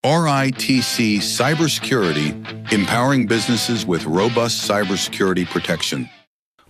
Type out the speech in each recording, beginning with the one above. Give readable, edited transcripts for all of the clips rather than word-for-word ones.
RITC Cybersecurity, empowering businesses with robust cybersecurity protection.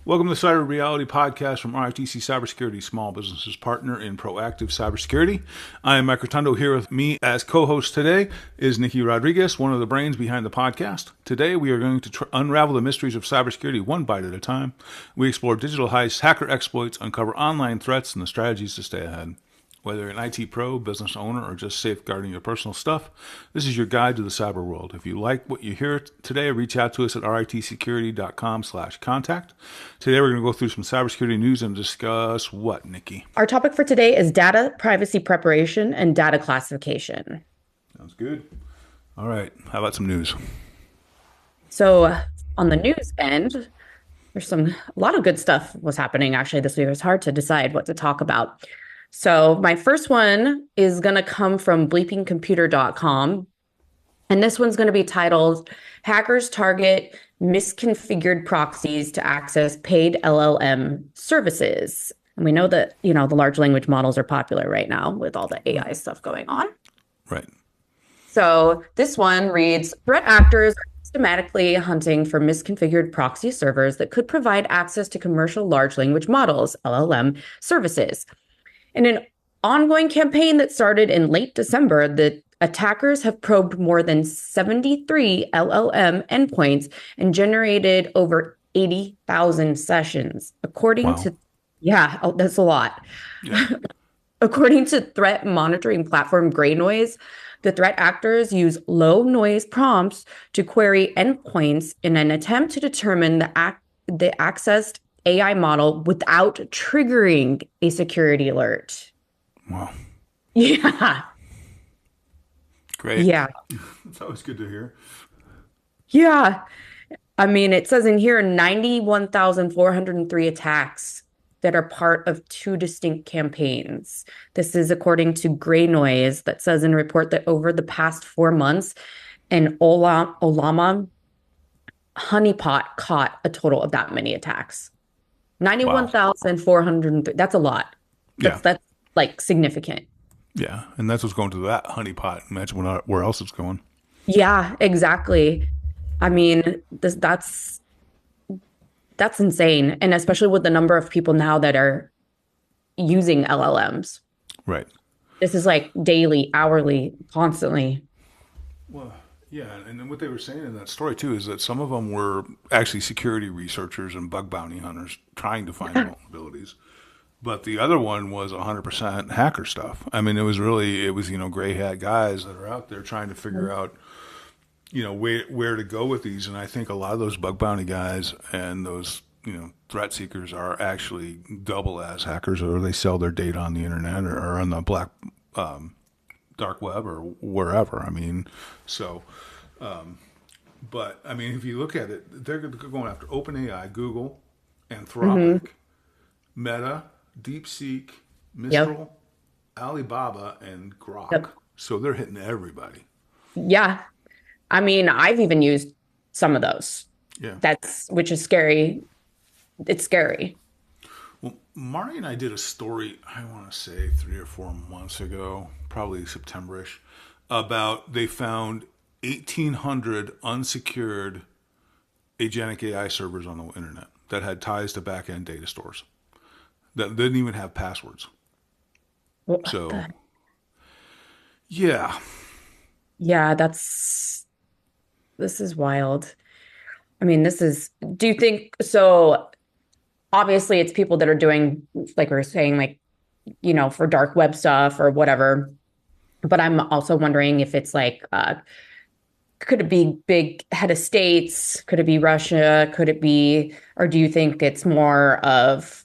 Welcome to the Ciphered Reality Podcast from RITC Cybersecurity, small businesses partner in proactive cybersecurity. I am Mike Rotundo. Here with me as co-host today is Nikki Rodriguez, one of the brains behind the podcast. Today we are going to unravel the mysteries of cybersecurity one bite at a time. We explore digital heists, hacker exploits, uncover online threats, and the strategies to stay ahead. Whether you're an IT pro, business owner, or just safeguarding your personal stuff, this is your guide to the cyber world. If you like what you hear today, reach out to us at ritsecurity.com/contact. Today, we're going to go through some cybersecurity news and discuss what, Nikki? Our topic for today is data privacy preparation and data classification. Sounds good. All right. How about some news? So on the news end, there's a lot of good stuff was happening actually this week. It was hard to decide what to talk about. So my first one is going to come from bleepingcomputer.com. And this one's going to be titled, Hackers Target Misconfigured Proxies to Access Paid LLM Services. And we know that, the large language models are popular right now with all the AI stuff going on. Right. So this one reads, threat actors are systematically hunting for misconfigured proxy servers that could provide access to commercial large language models, LLM services. In an ongoing campaign that started in late December, the attackers have probed more than 73 LLM endpoints and generated over 80,000 sessions, according to, that's a lot. Yeah. According to threat monitoring platform Gray Noise, the threat actors use low noise prompts to query endpoints in an attempt to determine the accessed AI model without triggering a security alert. Wow. Yeah. Great. Yeah. It's always good to hear. Yeah. I mean, it says in here 91,403 attacks that are part of two distinct campaigns. This is according to Gray Noise that says in a report that over the past 4 months, an Olama honeypot caught a total of that many attacks. 91,403. That's a lot. That's like significant. Yeah. And that's what's going to that honeypot. Imagine where else it's going. Yeah, exactly. I mean, that's insane. And especially with the number of people now that are using LLMs. Right. This is like daily, hourly, constantly. Well, yeah, and then what they were saying in that story, too, is that some of them were actually security researchers and bug bounty hunters trying to find vulnerabilities. But the other one was 100% hacker stuff. I mean, it was gray hat guys that are out there trying to figure out, where to go with these. And I think a lot of those bug bounty guys and those, threat seekers are actually double as hackers, or they sell their data on the internet or on the dark web or wherever. I mean, so, but I mean, if you look at it, they're going after OpenAI, Google, Anthropic, Meta, DeepSeek, Mistral, Alibaba, and Grok. Yep. So they're hitting everybody. Yeah. I mean, I've even used some of those. Yeah. Which is scary. It's scary. Well, Mari and I did a story, I want to say 3 or 4 months ago, probably September-ish, about they found 1,800 unsecured agentic AI servers on the internet that had ties to back-end data stores that didn't even have passwords. Yeah. Yeah, this is wild. I mean, do you think, so obviously it's people that are doing, like we were saying, like, for dark web stuff or whatever. But I'm also wondering if it's like, could it be big head of states? Could it be Russia? Could it be, or do you think it's more of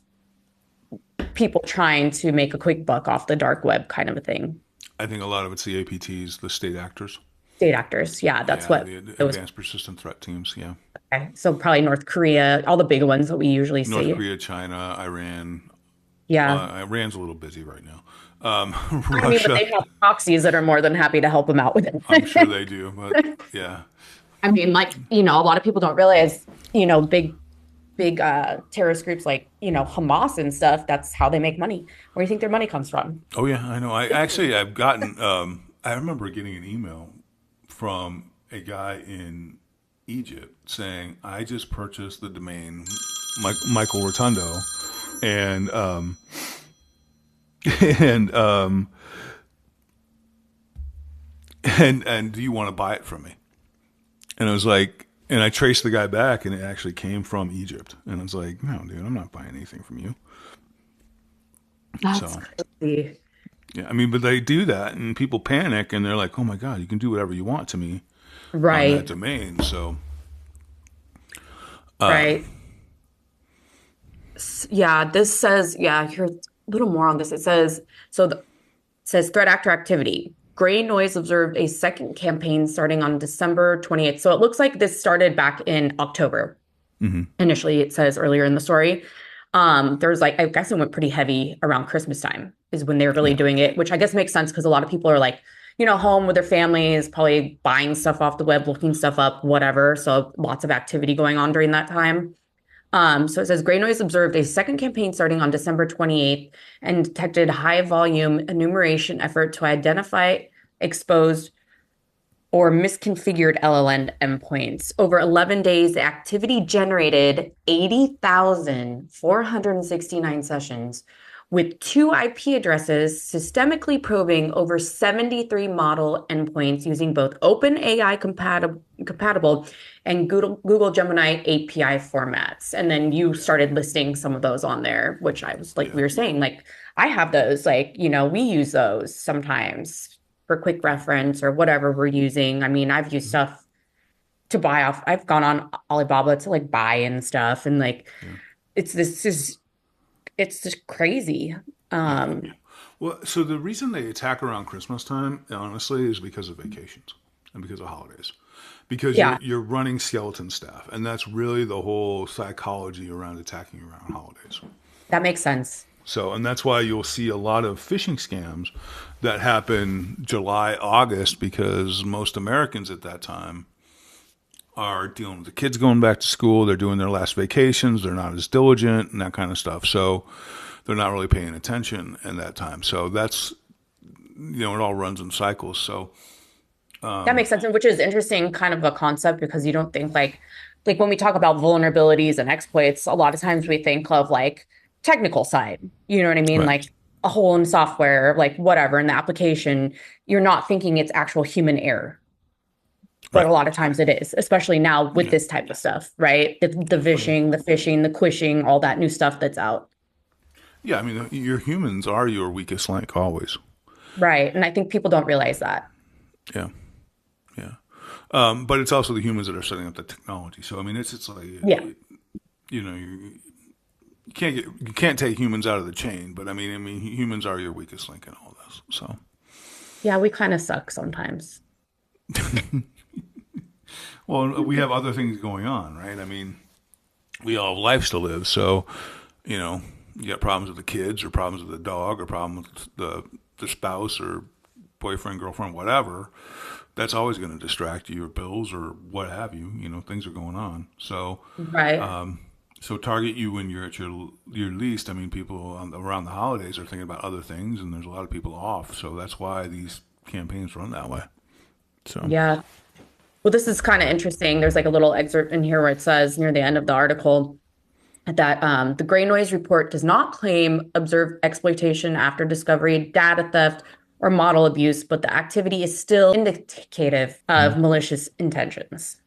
people trying to make a quick buck off the dark web kind of a thing? I think a lot of it's the APTs, the state actors. State actors, yeah, that's what. The advanced persistent threat teams, yeah. Okay, so probably North Korea, all the big ones that we usually see. North Korea, China, Iran. Yeah. Iran's a little busy right now. Russia. I mean, but they have proxies that are more than happy to help them out with it. I'm sure they do, but yeah. I mean, like, a lot of people don't realize, big terrorist groups like, Hamas and stuff, that's how they make money. Where do you think their money comes from? Oh, yeah, I know. I've gotten, I remember getting an email from a guy in Egypt saying, I just purchased the domain Michael Rotundo, and and and do you want to buy it from me? And I was like, and I traced the guy back, and it actually came from Egypt. And I was like, no, dude, I'm not buying anything from you. That's crazy. Yeah, I mean, but they do that, and people panic, and they're like, oh my God, you can do whatever you want to me on that domain. So, right. Yeah, this says, here's a little more on this. It says, it says threat actor activity. Gray Noise observed a second campaign starting on December 28th. So it looks like this started back in October. Initially, it says earlier in the story. There's I guess it went pretty heavy around Christmas time is when they were really doing it, which I guess makes sense because a lot of people are home with their families, probably buying stuff off the web, looking stuff up, whatever. So lots of activity going on during that time. So it says Gray Noise observed a second campaign starting on December 28th and detected high volume enumeration effort to identify exposed or misconfigured LLM endpoints. Over 11 days, the activity generated 80,469 sessions with 2 IP addresses systemically probing over 73 model endpoints using both OpenAI compatible and Google Gemini API formats. And then you started listing some of those on there, which I was we were saying, I have those, we use those sometimes for quick reference or whatever we're using. I mean, I've used stuff to buy off. I've gone on Alibaba to buy and stuff. And it's just crazy. Well, so the reason they attack around Christmas time, honestly, is because of vacations and because of holidays. Because you're running skeleton staff. And that's really the whole psychology around attacking around holidays. That makes sense. So, and that's why you'll see a lot of phishing scams that happen July, August, because most Americans at that time are dealing with the kids going back to school. They're doing their last vacations. They're not as diligent and that kind of stuff. So they're not really paying attention in that time. So that's, it all runs in cycles. So that makes sense. And which is interesting kind of a concept because you don't think like when we talk about vulnerabilities and exploits, a lot of times we think of technical side, you know what I mean? Right. A hole in software, whatever in the application, you're not thinking it's actual human error. But a lot of times it is, especially now with this type of stuff, right? The phishing, the quishing, all that new stuff that's out. Yeah, I mean, your humans are your weakest link always. Right, and I think people don't realize that. Yeah. But it's also the humans that are setting up the technology. So, I mean, it's you can't take humans out of the chain, but I mean, humans are your weakest link in all this. So, yeah, we kind of suck sometimes. Well, we have other things going on, right? I mean, we all have lives to live. So, you got problems with the kids, or problems with the dog, or problems with the spouse, or boyfriend, girlfriend, whatever. That's always going to distract you, or bills, or what have you. Things are going on. So, right. So target you when you're at your least. I mean, people around the holidays are thinking about other things, and there's a lot of people off. So that's why these campaigns run that way. So yeah. Well, this is kind of interesting. There's a little excerpt in here where it says near the end of the article that the Gray Noise report does not claim observed exploitation after discovery, data theft, or model abuse, but the activity is still indicative of malicious intentions.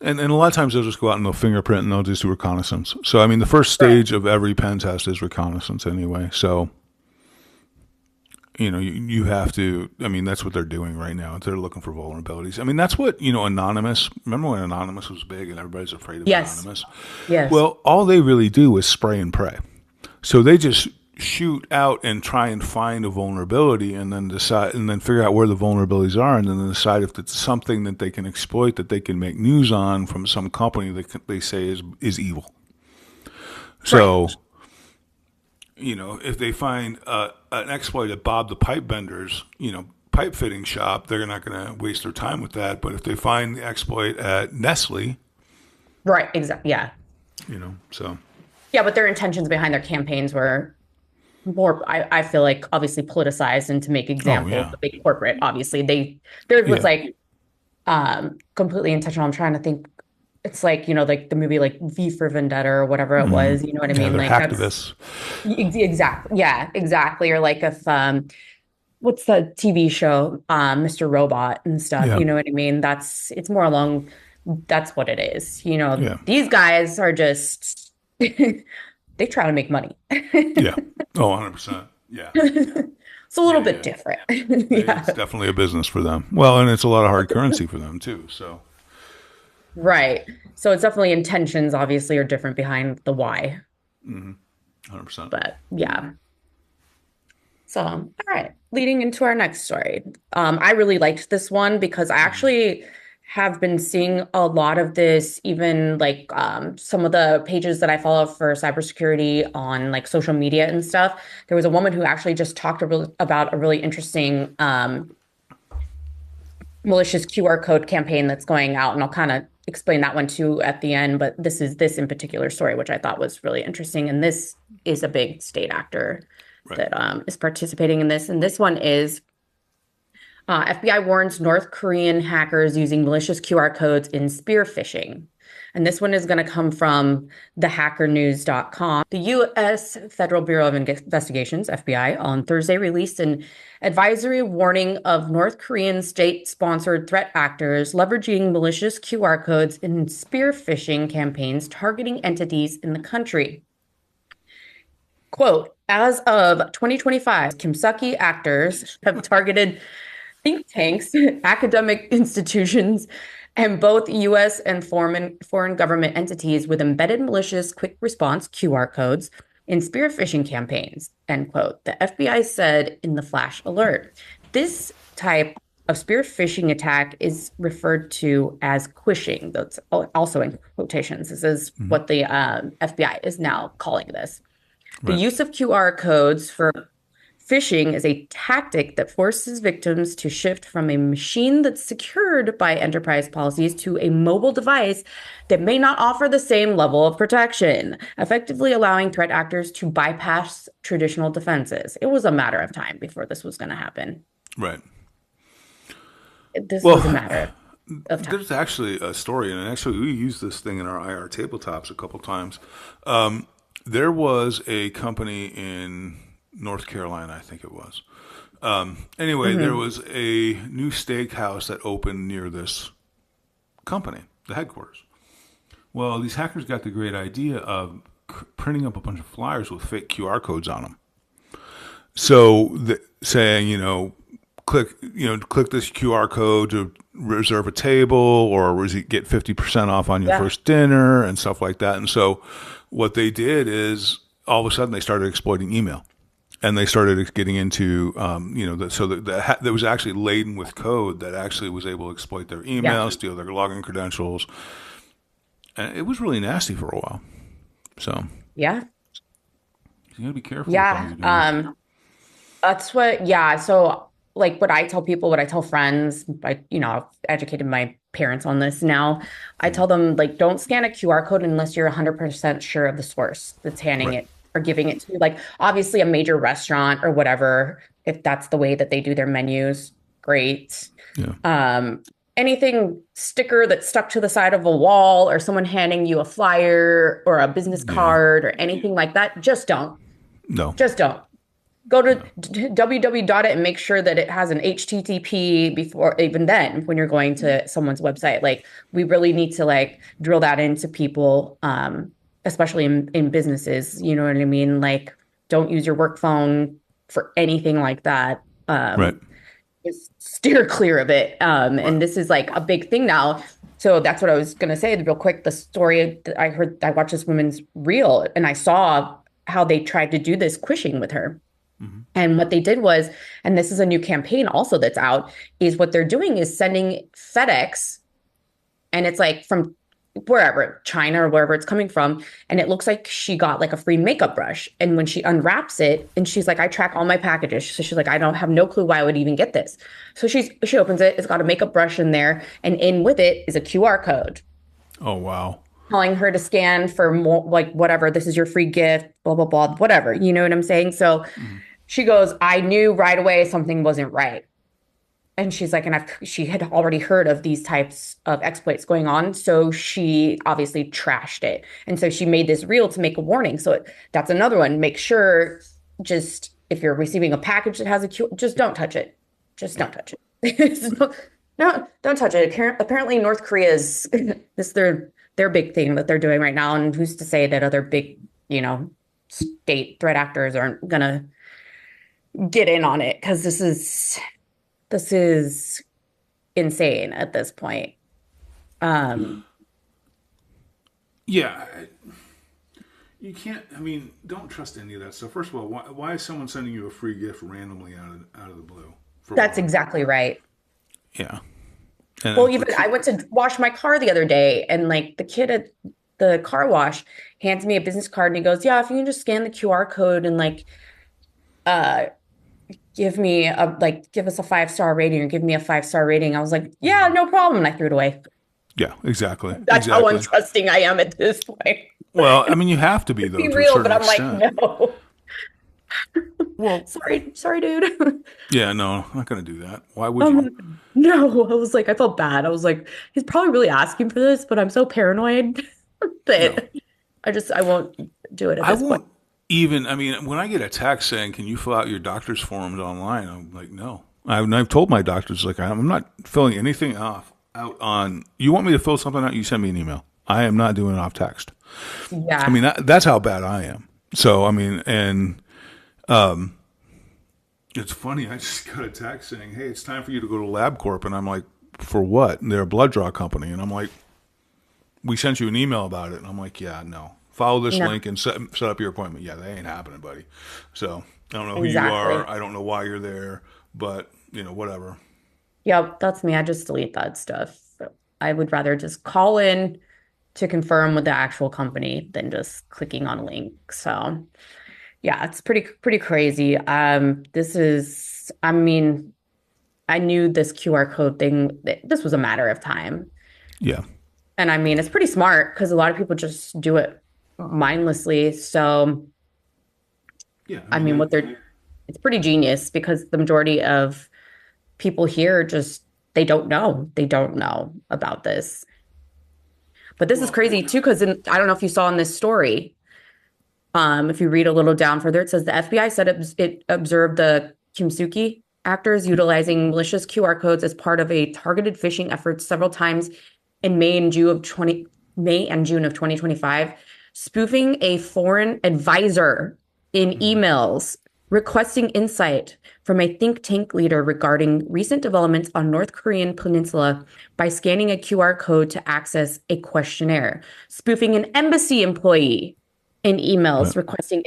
And a lot of times they'll just go out and they'll fingerprint and they'll just do reconnaissance. So, I mean, the first stage of every pen test is reconnaissance anyway. So, you have to, I mean, that's what they're doing right now. They're looking for vulnerabilities. I mean, that's what, Anonymous, remember when Anonymous was big and everybody's afraid of Anonymous? Yes. Well, all they really do is spray and pray. So they just shoot out and try and find a vulnerability and then figure out where the vulnerabilities are and then decide if it's something that they can exploit, that they can make news on from some company that they say is evil. So, if they find an exploit at Bob the Pipe Bender's, pipe fitting shop, they're not going to waste their time with that. But if they find the exploit at Nestle. Right, exactly, yeah. So. Yeah, but their intentions behind their campaigns were more, I feel like, obviously politicized, and to make Oh examples yeah, of big corporate, obviously there was yeah. like completely intentional. I'm trying to think. It's like, like the movie like V for Vendetta or whatever it Hmm. was, you know what I Yeah, mean? they're Like that's hacktivists. exactly, yeah, exactly. Or like if what's the TV show, Mr. Robot and stuff, Yeah, you know what I mean? It's more along, that's what it is. yeah, These guys are just they try to make money. yeah. Oh, 100%. Yeah, It's a little yeah, bit yeah. different. It's Yeah. definitely a business for them. Well, and it's a lot of hard currency for them too. So, Right. So it's definitely intentions obviously are different behind the why. 100%. But yeah. So, all right, leading into our next story. I really liked this one because I actually have been seeing a lot of this, even like some of the pages that I follow for cybersecurity on like social media and stuff. There was a woman who actually just talked about a really interesting malicious QR code campaign that's going out, and I'll kind of explain that one too at the end. But this is this in particular story, which I thought was really interesting, and this is a big state actor Right. that is participating in this. And this one is FBI warns North Korean hackers using malicious QR codes in spear phishing. And this one is going to come from thehackernews.com. The U.S. Federal Bureau of Investigations, FBI, on Thursday released an advisory warning of North Korean state-sponsored threat actors leveraging malicious QR codes in spear phishing campaigns targeting entities in the country. Quote, as of 2025, Kimsaki actors have targeted think tanks, academic institutions, and both U.S. and foreign government entities with embedded malicious quick response QR codes in spear phishing campaigns, end quote. The FBI said in the flash alert. This type of spear phishing attack is referred to as quishing. That's also in quotations. This is what the FBI is now calling this. The Right. use of QR codes for phishing is a tactic that forces victims to shift from a machine that's secured by enterprise policies to a mobile device that may not offer the same level of protection, effectively allowing threat actors to bypass traditional defenses. It was a matter of time before this was going to happen. Right. This was a Well, matter of time. there's actually a story, and actually we used this thing in our IR tabletops a couple times. There was a company in North Carolina, I think it was. Anyway, there was a new steakhouse that opened near this company, the headquarters. Well, these hackers got the great idea of printing up a bunch of flyers with fake QR codes on them. So saying, click this QR code to reserve a table, or get 50% off on your Yeah. first dinner and stuff like that. And so what they did is all of a sudden they started exploiting email, and they started getting into, that was actually laden with code that actually was able to exploit their email, Yeah. steal their login credentials. And it was really nasty for a while. So Yeah. you got to be careful with all Yeah. you do. That's yeah. So, like, what I tell people, what I tell friends, I've educated my parents on this now. I tell them, like, don't scan a QR code unless you're 100% sure of the source that's handing Right. it or giving it to you. Like, obviously, a major restaurant or whatever, if that's the way that they do their menus, great. Yeah. Anything sticker that's stuck to the side of a wall, or someone handing you a flyer or a business Yeah. card or anything like that, just don't. No. Just don't. Go to www dot it and make sure that it has an HTTP before, even then, when you're going to someone's website. Like, we really need to like drill that into people, especially in businesses. You know what I mean? Like, don't use your work phone for anything like that. Right. Just steer clear of it. Right. And this is like a big thing now. So that's what I was going to say real quick. The story that I watched this woman's reel, and I saw how they tried to do this quishing with her. And what they did was, and this is a new campaign also that's out, is what they're doing is sending FedEx, and it's like from wherever, China or wherever it's coming from, and it looks like she got like a free makeup brush. And when she unwraps it, and she's like, I track all my packages. So she's like, I don't have no clue why I would even get this. So she opens it, it's got a makeup brush in there, and in with it is a QR code. Oh, wow. telling her to scan for more, like whatever, this is your free gift, blah, blah, blah, whatever. You know what I'm saying? So Mhm. she goes, I knew right away something wasn't right. And she's like, and she had already heard of these types of exploits going on. So she obviously trashed it. And so she made this reel to make a warning. So that's another one. Make sure just if you're receiving a package that has a Q, just don't touch it. Just don't touch it. No, don't touch it. Apparently North Korea's this their big thing that they're doing right now. And who's to say that other big, state threat actors aren't gonna get in on it? Because this is insane at this point. Yeah. You can't, don't trust any of that stuff. First of all, why is someone sending you a free gift randomly out of the blue? For That's one? exactly right. Yeah. Well, And for even two, I went to wash my car the other day, and like the kid at the car wash hands me a business card, and he goes, "Yeah, if you can just scan the QR code and like uh give us a 5-star rating or give me a 5-star rating." I was like, "Yeah, no problem." And I threw it away. yeah, exactly. That's how Exactly. untrusting I am at this point. Well, you have to be, though, Be to a real, but certain I'm like, extent. no. Well, Sorry, dude. yeah, no, I'm not going to do that. Why would I'm you? like, no. I was like, I felt bad. I was like, he's probably really asking for this, but I'm so paranoid No. that I won't do it at I this point. won't even, when I get a text saying, can you fill out your doctor's forms online? I'm like, no. I've told my doctors, like, I'm not filling anything out on, you want me to fill something out, you send me an email. I am not doing it off text. Yeah. That's how bad I am. So, and it's funny. I just got a text saying, hey, it's time for you to go to LabCorp. And I'm like, for what? And they're a blood draw company. And I'm like, we sent you an email about it. And I'm like, yeah, no. Follow this No, link and set up your appointment. Yeah, that ain't happening, buddy. So I don't know who you exactly. are. I don't know why you're there, but whatever. Yep, that's me. I just delete that stuff. I would rather just call in to confirm with the actual company than just clicking on a link. So yeah, it's pretty crazy. I knew this QR code thing, this was a matter of time. Yeah. And I mean, it's pretty smart because a lot of people just do it mindlessly. So, Yeah. I mean, it's pretty genius because the majority of people here just, they don't know about this. But this is Well, crazy too, because I don't know if you saw in this story, if you read a little down further, it says the FBI said it observed the Kimsuki actors utilizing malicious QR codes as part of a targeted phishing effort several times in May and June of 2025, spoofing a foreign advisor in emails requesting insight from a think tank leader regarding recent developments on North Korean peninsula by scanning a QR code to access a questionnaire, spoofing an embassy employee in emails requesting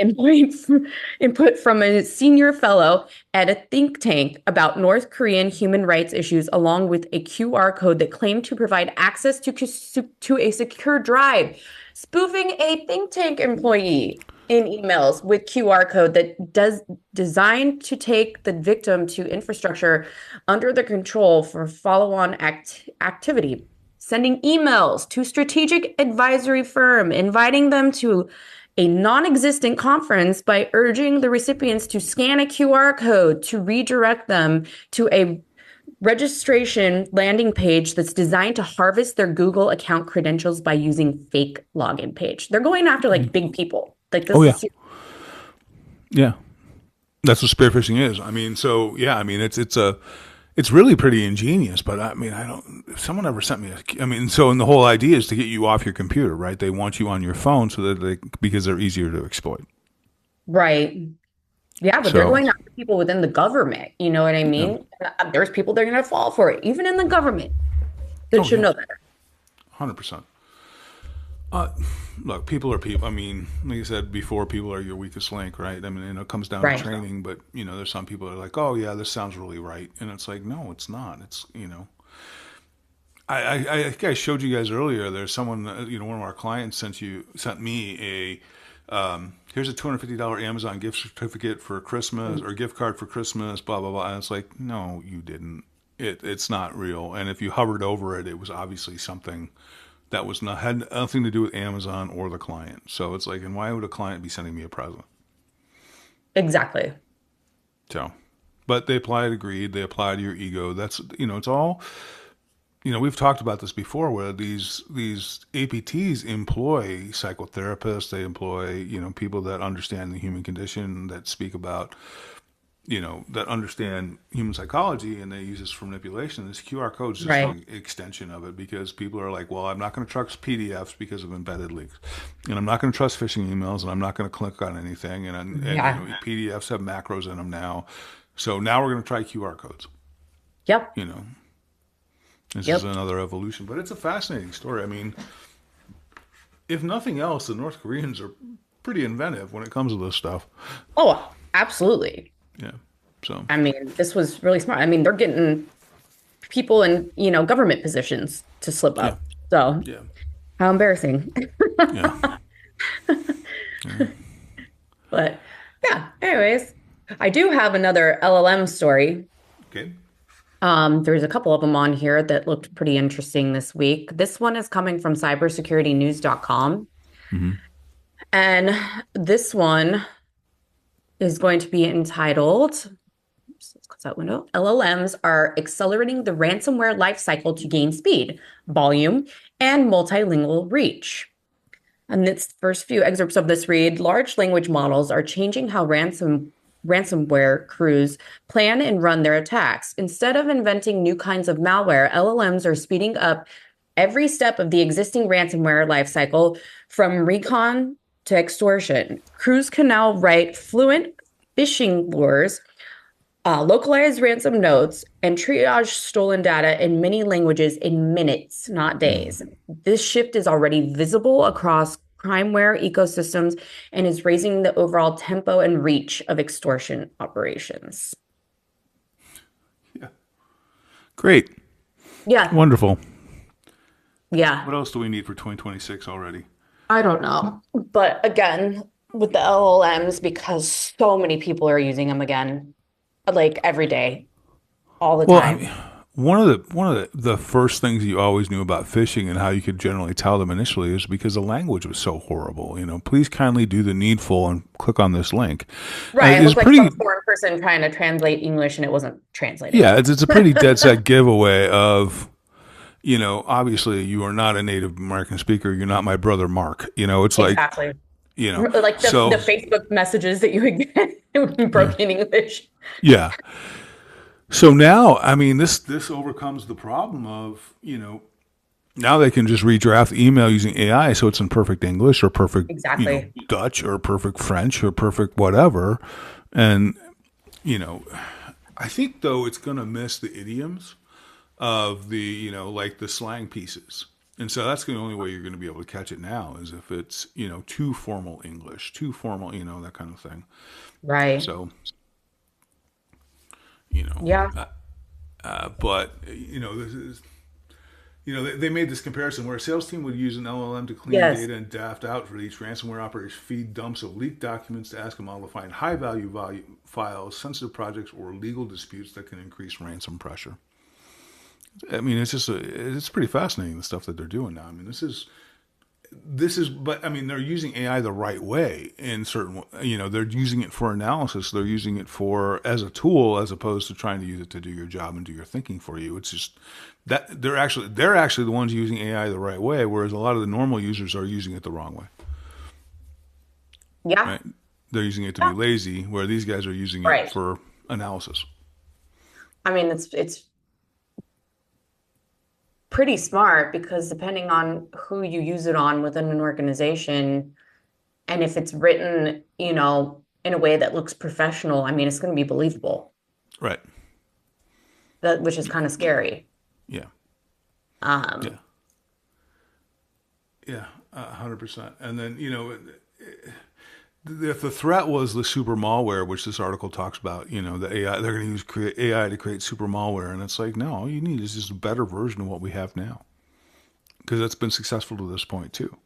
input from a senior fellow at a think tank about North Korean human rights issues, along with a QR code that claimed to provide access to a secure drive, spoofing a think tank employee in emails with QR code that does designed to take the victim to infrastructure under the control for follow-on activity, sending emails to strategic advisory firm, inviting them to a non-existent conference by urging the recipients to scan a QR code to redirect them to a registration landing page that's designed to harvest their Google account credentials by using fake login page. They're going after like big people. Like Oh, this yeah. is Yeah. That's what spear-phishing is. It's really pretty ingenious, but I don't, if someone ever sent me and the whole idea is to get you off your computer, right? They want you on your phone because they're easier to exploit. right. Yeah, but they're So, going after people within the government. You know what I yeah. mean? There's people that are going to fall for it, even in the government. They Oh, should yeah. know better. 100%. Uh, Look, people are people. Like I said before, people are your weakest link, right? It comes down to Right. training, but there's some people that are like, oh yeah, this sounds really right, and it's like, no, it's not. I think I showed you guys earlier. There's someone, one of our clients sent me here's a $250 Amazon gift certificate for Christmas or gift card for Christmas, blah blah blah. And it's like, no, you didn't. It's not real. And if you hovered over it, it was obviously something that was not had nothing to do with Amazon or the client. So it's like, and why would a client be sending me a present? Exactly. So, but they apply to greed. They apply to your ego. That's, it's all, we've talked about this before, where these APTs employ psychotherapists. They employ, people that understand the human condition, that speak about, that understand human psychology, and they use this for manipulation. This QR code is just an extension of it, because people are like, well, I'm not going to trust PDFs because of embedded links, and I'm not going to trust phishing emails, and I'm not going to click on anything. And PDFs have macros in them now. So now we're going to try QR codes. Yep. This is another evolution, but it's a fascinating story. I mean, if nothing else, the North Koreans are pretty inventive when it comes to this stuff. Oh, absolutely. Yeah. So, I mean, this was really smart. I mean, they're getting people in, government positions to slip up. So, how embarrassing. But anyways, I do have another LLM story. Okay. There's a couple of them on here that looked pretty interesting this week. This one is coming from cybersecuritynews.com. Mm-hmm. And this one is going to be entitled, let's close that window, LLMs are accelerating the ransomware lifecycle to gain speed, volume, and multilingual reach. And its first few excerpts of this read, large language models are changing how ransomware crews plan and run their attacks. Instead of inventing new kinds of malware, LLMs are speeding up every step of the existing ransomware lifecycle, from recon to extortion. Crews can now write fluent phishing lures, localize ransom notes, and triage stolen data in many languages in minutes, not days. This shift is already visible across crimeware ecosystems and is raising the overall tempo and reach of extortion operations. Yeah. Great. Yeah. Wonderful. Yeah. What else do we need for 2026 already? I don't know. But again, with the LLMs, because so many people are using them again, like every day, all the time. I mean, one of the first things you always knew about phishing and how you could generally tell them initially is because the language was so horrible. Please kindly do the needful and click on this link. Right. It was like some foreign person trying to translate English and it wasn't translated. Yeah, it's a pretty dead set giveaway of, obviously you are not a native American speaker. You're not my brother Mark. It's exactly. Like, like the Facebook messages that you would get in broken English. Yeah. So now, I mean, this overcomes the problem of, now they can just redraft the email using AI, so it's in perfect English or perfect Dutch or perfect French or perfect whatever. And, I think, though, it's going to miss the idioms of the, like the slang pieces. And so that's the only way you're going to be able to catch it now, is if it's, too formal English, too formal, that kind of thing. Right. So, but, this is, they made this comparison where a sales team would use an LLM to clean data and draft out for each ransomware operator's feed dumps of leaked documents to ask a model to find high-value files, sensitive projects, or legal disputes that can increase ransom pressure. I mean, it's pretty fascinating, the stuff that they're doing now. I mean, this is, but I mean, they're using AI the right way in certain, they're using it for analysis. They're using it as a tool, as opposed to trying to use it to do your job and do your thinking for you. It's just that they're actually the ones using AI the right way, whereas a lot of the normal users are using it the wrong way. Yeah. Right? They're using it to be lazy, where these guys are using it for analysis. I mean, it's pretty smart, because depending on who you use it on within an organization, and if it's written, in a way that looks professional, I mean, it's going to be believable. Right. Which is kind of scary. Yeah. 100%. And then, if the threat was the super malware, which this article talks about, the AI, they're going to use AI to create super malware. And it's like, no, all you need is just a better version of what we have now. Because that's been successful to this point too.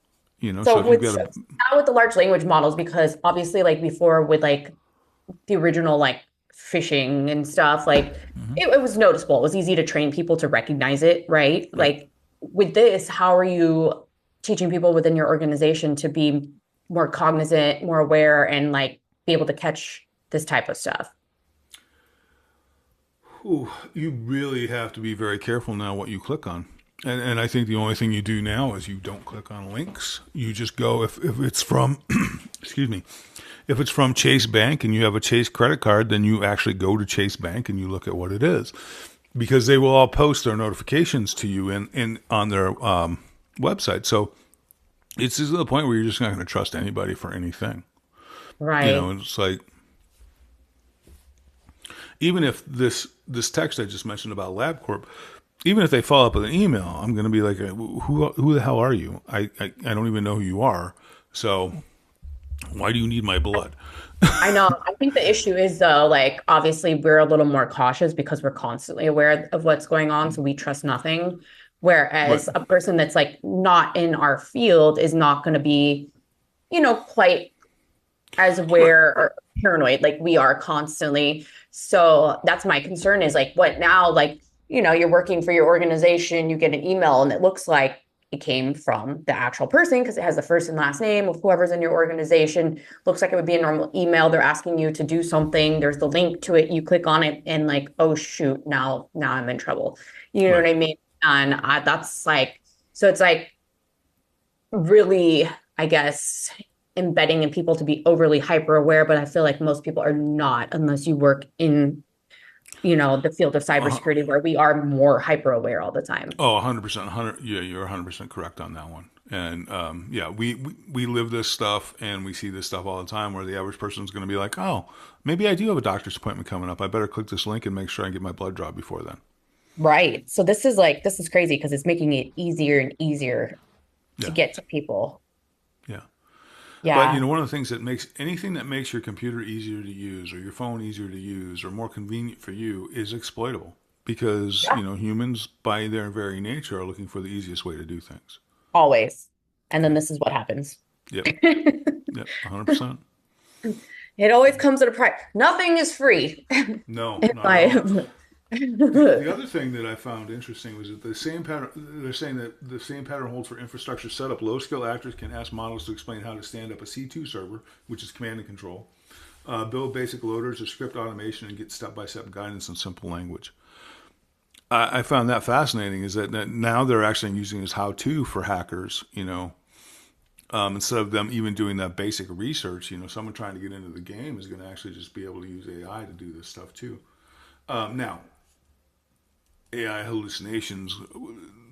So now with the large language models, because obviously like before with like the original like phishing and stuff, like it was noticeable. It was easy to train people to recognize it, right? Like with this, how are you teaching people within your organization to be more cognizant, more aware, and like be able to catch this type of stuff? Ooh, you really have to be very careful now what you click on. And I think the only thing you do now is you don't click on links. You just go, if it's from, excuse me, if it's from Chase Bank and you have a Chase credit card, then you actually go to Chase Bank and you look at what it is. Because they will all post their notifications to you in on their website. So it's to the point where you're just not going to trust anybody for anything. Right. It's like, even if this text I just mentioned about LabCorp, even if they follow up with an email, I'm going to be like, who the hell are you? I don't even know who you are. So why do you need my blood? I know. I think the issue is though, like obviously we're a little more cautious because we're constantly aware of what's going on, so we trust nothing. Right. Whereas a person that's like not in our field is not going to be, quite as Right. aware or paranoid like we are constantly. So that's my concern is like what now, like, you're working for your organization, you get an email and it looks like it came from the actual person because it has the first and last name of whoever's in your organization. Looks like it would be a normal email. They're asking you to do something. There's the link to it. You click on it and like, oh shoot, now I'm in trouble. You know Right. what I mean? And that's like, so it's like really, I guess, embedding in people to be overly hyper aware, but I feel like most people are not unless you work in, the field of Uh, cybersecurity where we are more hyper aware all the time. oh, 100%. 100, yeah, you're 100% correct on that one. And yeah, we live this stuff and we see this stuff all the time where the average person is going to be like, oh, maybe I do have a doctor's appointment coming up. I better click this link and make sure I get my blood draw before then. Right. So this is crazy because it's making it easier and easier to Yeah. get to people. Yeah. But Yeah. one of the things that makes anything that makes your computer easier to use or your phone easier to use or more convenient for you is exploitable because, Yeah. humans by their very nature are looking for the easiest way to do things. Always. And then Yep. this is what happens. Yep. Yep. 100%. It always comes at a price. Nothing is free. No, In not at all. my The other thing that I found interesting was that the same pattern, they're saying that the same pattern holds for infrastructure setup. Low skill actors can ask models to explain how to stand up a C2 server, which is command and control, build basic loaders or script automation, and get step by step guidance in simple language. I found that fascinating is that now they're actually using this how to for hackers, instead of them even doing that basic research. Someone trying to get into the game is going to actually just be able to use AI to do this stuff too. Now, AI hallucinations,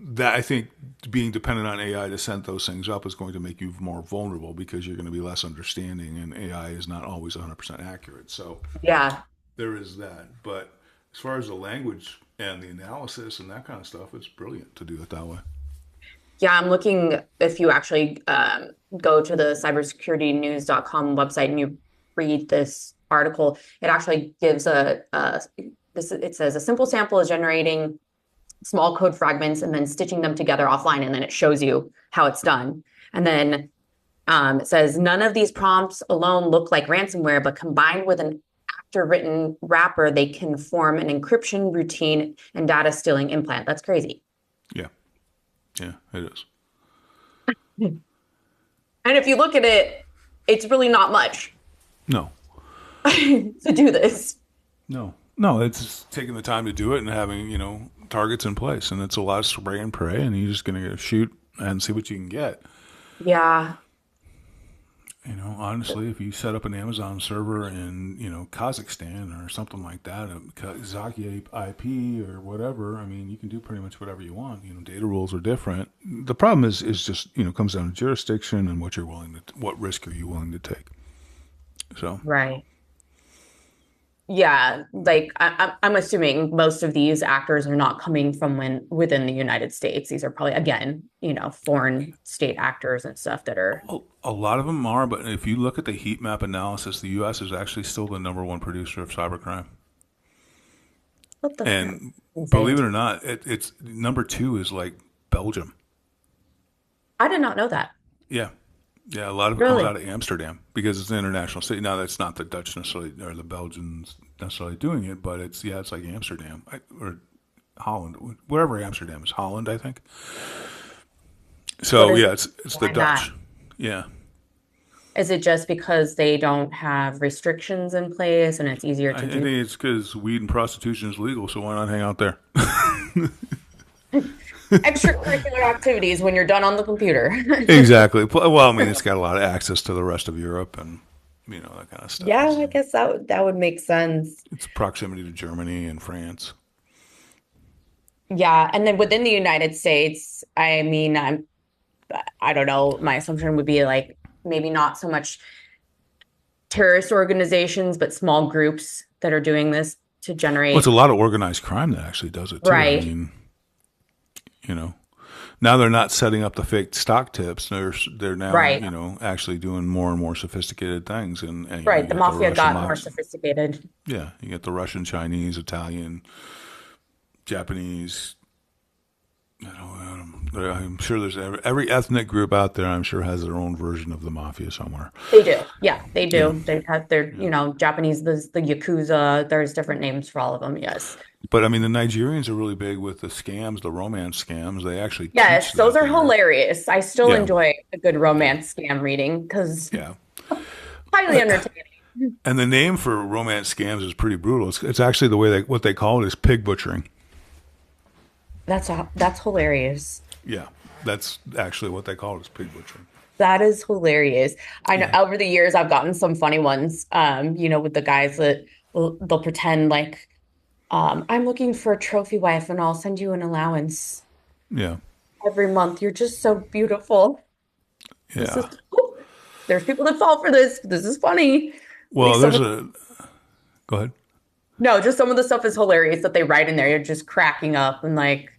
that I think being dependent on AI to set those things up is going to make you more vulnerable because you're going to be less understanding and AI is not always 100% accurate. So yeah. there is that. But as far as the language and the analysis and that kind of stuff, it's brilliant to do it that way. Yeah, I'm looking if you actually go to the cybersecuritynews.com website and you read this article, it actually gives it says a simple sample is generating small code fragments and then stitching them together offline, and then it shows you how it's done. And then it says none of these prompts alone look like ransomware, but combined with an actor written wrapper, they can form an encryption routine and data stealing implant. That's crazy. Yeah. Yeah, it is. And if you look at it, it's really not much No. to do this. No. No, it's taking the time to do it and having, targets in place. And it's a lot of spray and pray, and you're just going to shoot and see what you can get. Yeah. Honestly, if you set up an Amazon server in, Kazakhstan or something like that, a Kazaki IP or whatever, I mean, you can do pretty much whatever you want. Data rules are different. The problem is just, comes down to jurisdiction and what risk are you willing to take? So, Right. Yeah, like I'm assuming most of these actors are not coming from within the United States. These are probably, again, foreign state actors and stuff that are. a lot of them are, but if you look at the heat map analysis, the U.S. is actually still the number one producer of cybercrime. What the heck? And Insane. believe it or not, it's number two is like Belgium. I did not know that. Yeah. Yeah, a lot of it comes Really? out of Amsterdam because it's an international city. Now, that's not the Dutch necessarily or the Belgians necessarily doing it, but it's like Amsterdam. Holland, wherever Amsterdam is, Holland, I think. So yeah, it's the why not? Dutch. Yeah, Is it just because they don't have restrictions in place and it's easier I to think do it's because weed and prostitution is legal, so why not hang out there? extracurricular activities when you're done on the computer? Exactly. Well, I mean, it's got a lot of access to the rest of Europe and that kind of stuff. Yeah, I guess that would make sense. It's proximity to Germany and France. Yeah, and then within the United States, I mean, I don't know, my assumption would be like maybe not so much terrorist organizations, but small groups that are doing this to Well, it's generate. a lot of organized crime that actually does it too. I Right, mean, you know, now they're not setting up the fake stock tips. They're now right, actually doing more and more sophisticated things, and right. you The got the mafia Russian got more sophisticated. yeah, you get the Russian, Chinese, Italian, Japanese. I'm sure there's every ethnic group out there. I'm sure has their own version of the mafia somewhere. They do. Yeah, they Yeah, do. They have their, yeah. Japanese, the Yakuza. There's different names for all of them. Yes. But I mean, the Nigerians are really big with the scams, the romance scams. They actually teach Yes, those that are there. hilarious. I still Yeah, enjoy a good romance scam reading because yeah. highly entertaining. And the name for romance scams is pretty brutal. It's actually the way what they call it is pig butchering. That's hilarious. Yeah, that's actually what they call it is pig butchering. That is hilarious. I know Yeah. over the years I've gotten some funny ones. With the guys that they'll pretend like, I'm looking for a trophy wife and I'll send you an allowance Yeah. every month. You're just so beautiful. This is Yeah. there's people that fall for this. This is funny. Like Well, some there's of a. Go ahead. no, just some of the stuff is hilarious that they write in there. You're just cracking up and like,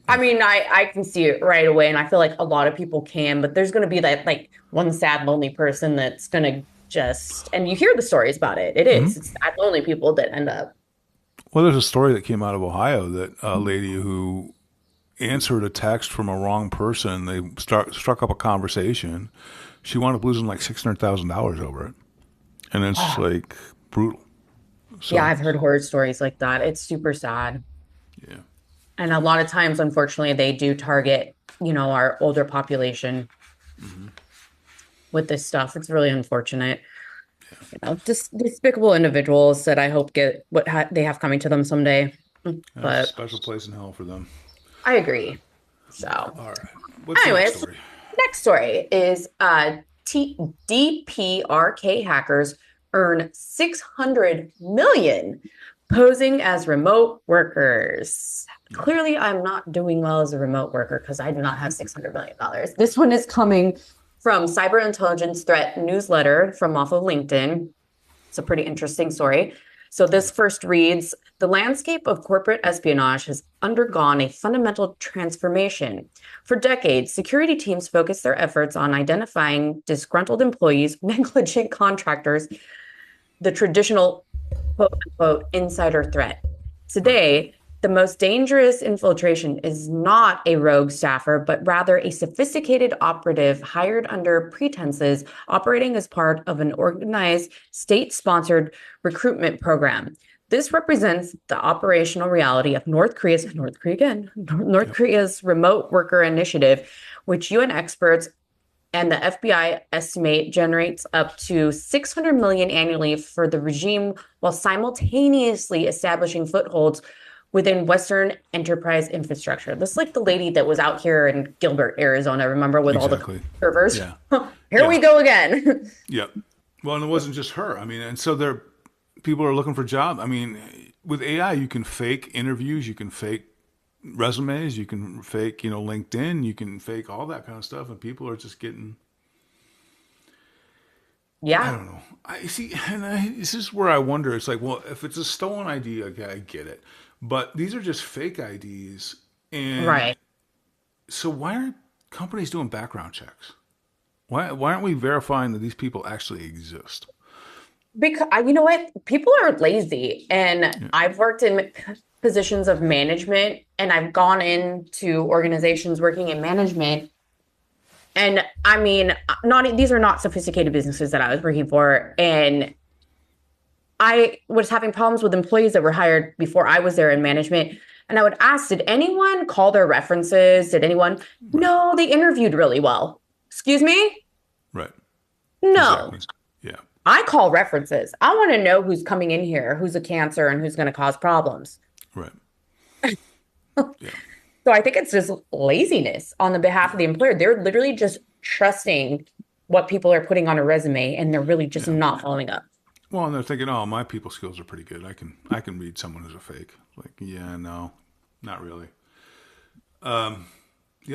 I mean, I can see it right away, and I feel like a lot of people can, but there's going to be that like one sad, lonely person that's going to just, and you hear the stories about it. It's sad, lonely people that end up. Well, there's a story that came out of Ohio that a lady who answered a text from a wrong person. They struck up a conversation. She wound up losing like $600,000 over it, and it's like brutal. Yeah, So I've heard horror stories like that. It's super sad. yeah, And a lot of times, unfortunately, they do target, our older population with this stuff. It's really unfortunate. Just despicable individuals that I hope get what they have coming to them someday. that's a But special place in hell for them. I agree. So, All right. What's the next anyways, story? next story is DPRK hackers earn 600 million posing as remote workers. Clearly, I'm not doing well as a remote worker because I do not have $600 million. This one is coming from Cyber Intelligence Threat Newsletter from off of LinkedIn. It's a pretty interesting story. So this first reads, the landscape of corporate espionage has undergone a fundamental transformation. For decades, security teams focused their efforts on identifying disgruntled employees, negligent contractors, the traditional quote unquote insider threat. Today, the most dangerous infiltration is not a rogue staffer, but rather a sophisticated operative hired under pretenses operating as part of an organized state-sponsored recruitment program. This represents the operational reality of North Korea's remote worker initiative, which UN experts and the FBI estimate generates up to 600 million annually for the regime while simultaneously establishing footholds within Western enterprise infrastructure. This is like the lady that was out here in Gilbert, Arizona, remember, with all the Exactly. servers? Yeah. Here we Yeah. go again. Yeah. Well, and it wasn't just her. I mean, and so people are looking for jobs. I mean, with AI, you can fake interviews, you can fake resumes, you can fake, LinkedIn, you can fake all that kind of stuff, and people are just getting. I Yeah, don't know. I see, and this is where I wonder. It's like, well, if it's a stolen ID, okay, I get it, but these are just fake IDs, and right. so why aren't companies doing background checks? Why aren't we verifying that these people actually exist? Because you know what? People are lazy. And I've worked in positions of management and I've gone into organizations working in management. And I mean, these are not sophisticated businesses that I was working for. And I was having problems with employees that were hired before I was there in management And I would ask, did anyone call their references? Did anyone? Right. No, they interviewed really well. Excuse me? Right. No. Exactly. Yeah. I call references. I want to know who's coming in here, who's a cancer, and who's going to cause problems. Right. Yeah. So I think it's just laziness on the behalf of the employer. They're literally just trusting what people are putting on a resume, and they're really just not following up. Well, and they're thinking, oh, my people skills are pretty good. I can read someone who's a fake. Like, yeah, no, not really. The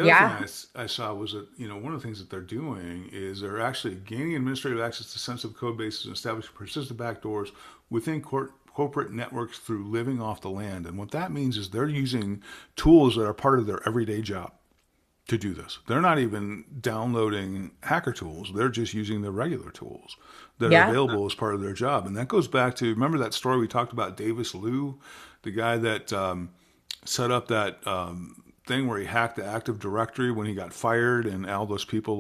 other thing I saw was that, one of the things that they're doing is they're actually gaining administrative access to sensitive code bases and establishing persistent backdoors within corporate networks through living off the land. And what that means is they're using tools that are part of their everyday job to do this. They're not even downloading hacker tools. They're just using the regular tools that are available as part of their job. And that goes back to, remember that story we talked about, Davis Liu, the guy that set up that thing where he hacked the Active Directory when he got fired, and all those people,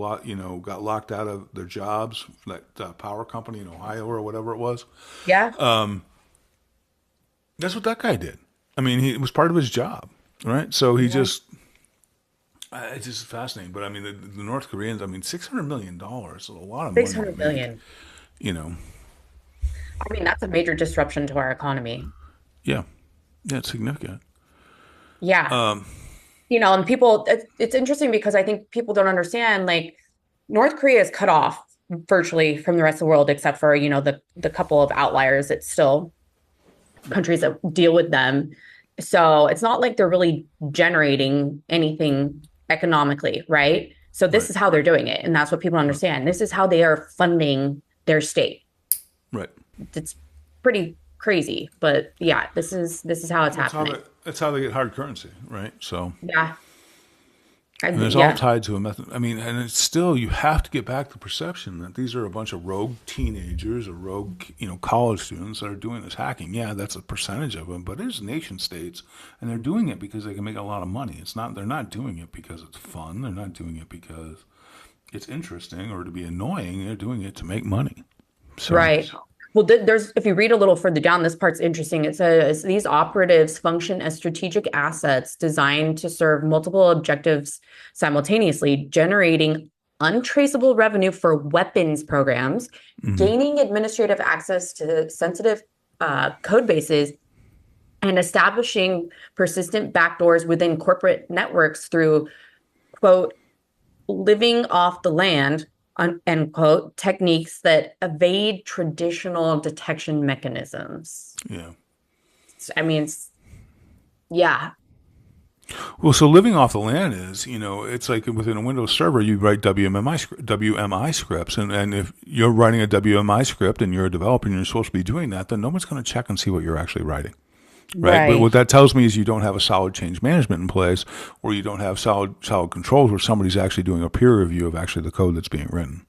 got locked out of their jobs, that power company in Ohio or whatever it was. Yeah. That's what that guy did. I mean, it was part of his job, right? So he just, it's just fascinating. But I mean, the North Koreans, I mean, $600 million is a lot of money. $600 million. I mean, that's a major disruption to our economy. Yeah. Yeah, it's significant. Yeah. And people, it's interesting because I think people don't understand, like, North Korea is cut off virtually from the rest of the world, except for, the couple of outliers. It's still countries that deal with them. So it's not like they're really generating anything economically, right? So this is how they're doing it. And that's what people understand. This is how they are funding their state. Right. It's pretty crazy, but yeah, this is how it's happening. That's how they get hard currency, right? So yeah. And it's all tied to a method. I mean, and it's still, you have to get back the perception that these are a bunch of rogue teenagers or rogue, college students that are doing this hacking. Yeah, that's a percentage of them, but there's nation states, and they're doing it because they can make a lot of money. They're not doing it because it's fun. They're not doing it because it's interesting or to be annoying. They're doing it to make money. So, right. Well, if you read a little further down, this part's interesting. It says these operatives function as strategic assets designed to serve multiple objectives simultaneously, generating untraceable revenue for weapons programs, gaining administrative access to sensitive code bases, and establishing persistent backdoors within corporate networks through, quote, living off the land, end quote, techniques that evade traditional detection mechanisms. Yeah. I mean, yeah. Well, so living off the land is, it's like within a Windows server, you write WMI scripts. And if you're writing a WMI script and you're a developer and you're supposed to be doing that, then no one's going to check and see what you're actually writing. Right. But what that tells me is you don't have a solid change management in place, or you don't have solid controls where somebody's actually doing a peer review of actually the code that's being written.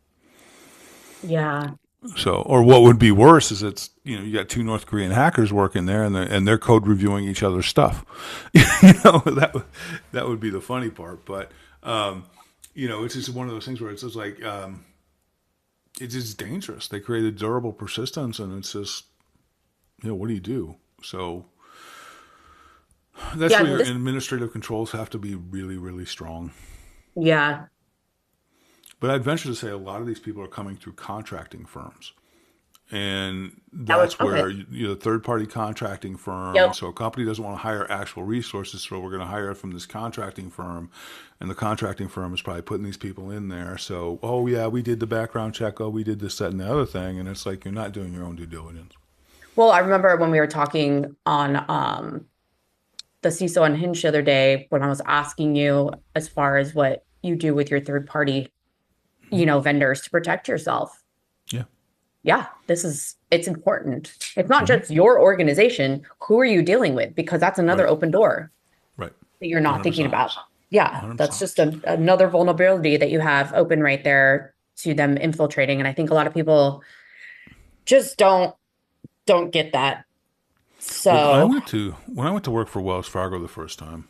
Yeah. So, or what would be worse is it's, you got two North Korean hackers working there and they're code reviewing each other's stuff. That would be the funny part. But, it's just one of those things where it's just like, it's just dangerous. They created durable persistence, and it's just, what do you do? So that's where your administrative controls have to be really, really strong. Yeah. But I'd venture to say a lot of these people are coming through contracting firms. And that's where you're a third-party contracting firm. Yep. So a company doesn't want to hire actual resources, so we're going to hire it from this contracting firm. And the contracting firm is probably putting these people in there. So, oh, yeah, we did the background check. Oh, we did this, that, and the other thing. And it's like you're not doing your own due diligence. Well, I remember when we were talking on the CISO Unhinged the other day, when I was asking you as far as what you do with your third-party, vendors to protect yourself. Yeah. Yeah, it's important. It's not just your organization. Who are you dealing with? Because that's another open door. Right. That you're not 100%. Thinking about. Yeah, 100%. That's just another vulnerability that you have open right there to them infiltrating. And I think a lot of people just don't get that. So when I went to work for Wells Fargo the first time,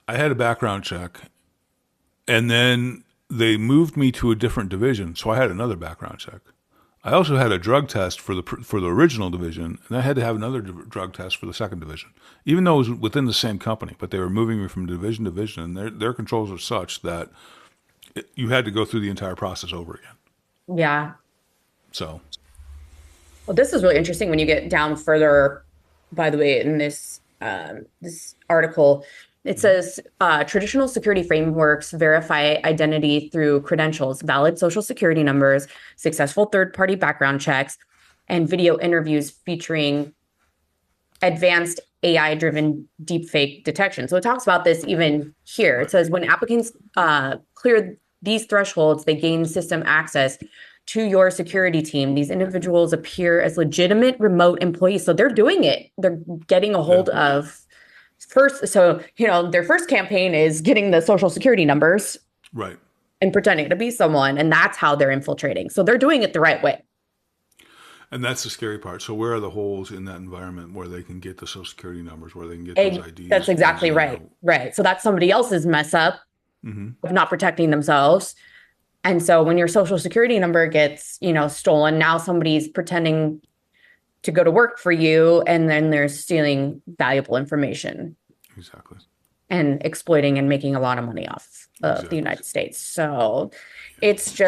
I had a background check, and then they moved me to a different division, so I had another background check. I also had a drug test for the original division, and I had to have another drug test for the second division, even though it was within the same company. But they were moving me from division to division, and their controls are such that you had to go through the entire process over again. Yeah. So, well, this is really interesting when you get down further. By the way, in this article, it says traditional security frameworks verify identity through credentials, valid social security numbers, successful third-party background checks, and video interviews featuring advanced AI-driven deepfake detection. So it talks about this even here. It says when applicants clear these thresholds, they gain system access to your security team. These individuals appear as legitimate remote employees. So they're doing it. They're getting a hold of first. So, their first campaign is getting the social security numbers. Right. And pretending to be someone. And that's how they're infiltrating. So they're doing it the right way. And that's the scary part. So where are the holes in that environment where they can get the social security numbers, where they can get those IDs? That's exactly right. Right. So that's somebody else's mess up of not protecting themselves. And so when your social security number gets, stolen, now somebody's pretending to go to work for you, and then they're stealing valuable information. Exactly. And exploiting and making a lot of money off of the United States. So it's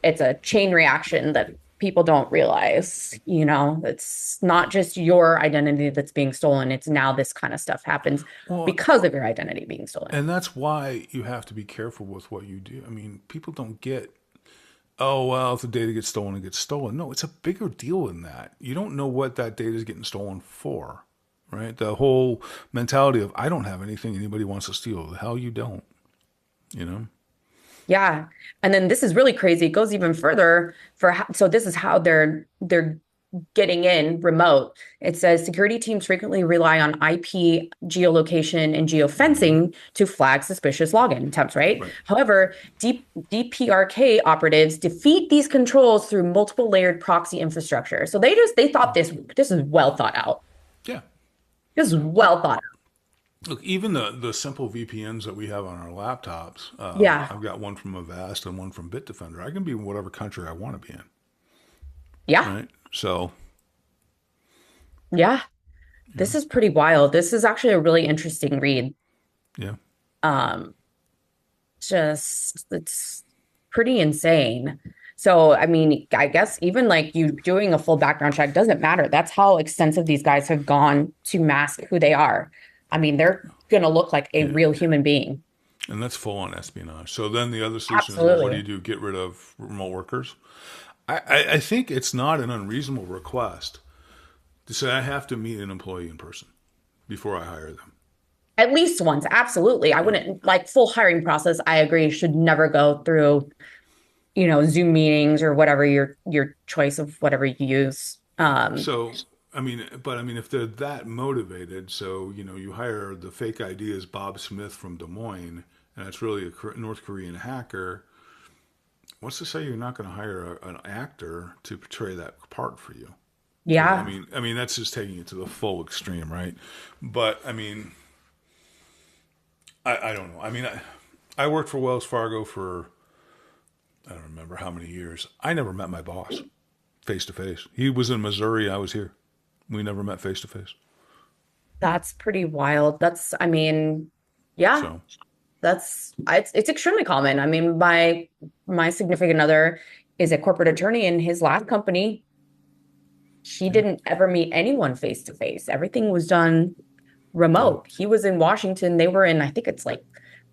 a chain reaction that people don't realize. It's not just your identity that's being stolen. It's now this kind of stuff happens because of your identity being stolen. And that's why you have to be careful with what you do. I mean, people don't get, oh, well, if the data gets stolen, it gets stolen. No, it's a bigger deal than that. You don't know what that data is getting stolen for, right? The whole mentality of, I don't have anything anybody wants to steal. The hell you don't, Yeah. And then this is really crazy. It goes even further so this is how they're getting in remote. It says security teams frequently rely on IP geolocation and geofencing to flag suspicious login attempts, right? However, DPRK operatives defeat these controls through multiple layered proxy infrastructure. So they thought this is well thought out. Yeah. This is well thought out. Look, even the simple VPNs that we have on our laptops, I've got one from Avast and one from Bitdefender. I can be in whatever country I want to be in. Yeah. Right? So. Yeah. This is pretty wild. This is actually a really interesting read. Yeah. It's pretty insane. So, I mean, I guess even like you doing a full background check doesn't matter. That's how extensive these guys have gone to mask who they are. I mean, they're going to look like a real human being. And that's full on espionage. So then the other solution is, well, what do you do? Get rid of remote workers? I think it's not an unreasonable request to say I have to meet an employee in person before I hire them. At least once. Absolutely. I wouldn't full hiring process. I agree. Should never go through, Zoom meetings or whatever your choice of whatever you use. If they're that motivated, so, you hire the fake ID as Bob Smith from Des Moines, and it's really a North Korean hacker, what's to say you're not going to hire an actor to portray that part for you? Yeah. I mean, that's just taking it to the full extreme, right? But, I don't know. I worked for Wells Fargo for, I don't remember how many years. I never met my boss face to face. He was in Missouri. I was here. We never met face to face. That's pretty wild. It's extremely common. I mean, my significant other is a corporate attorney in his last company. He didn't ever meet anyone face to face. Everything was done remote. He was in Washington. They were in, I think it's like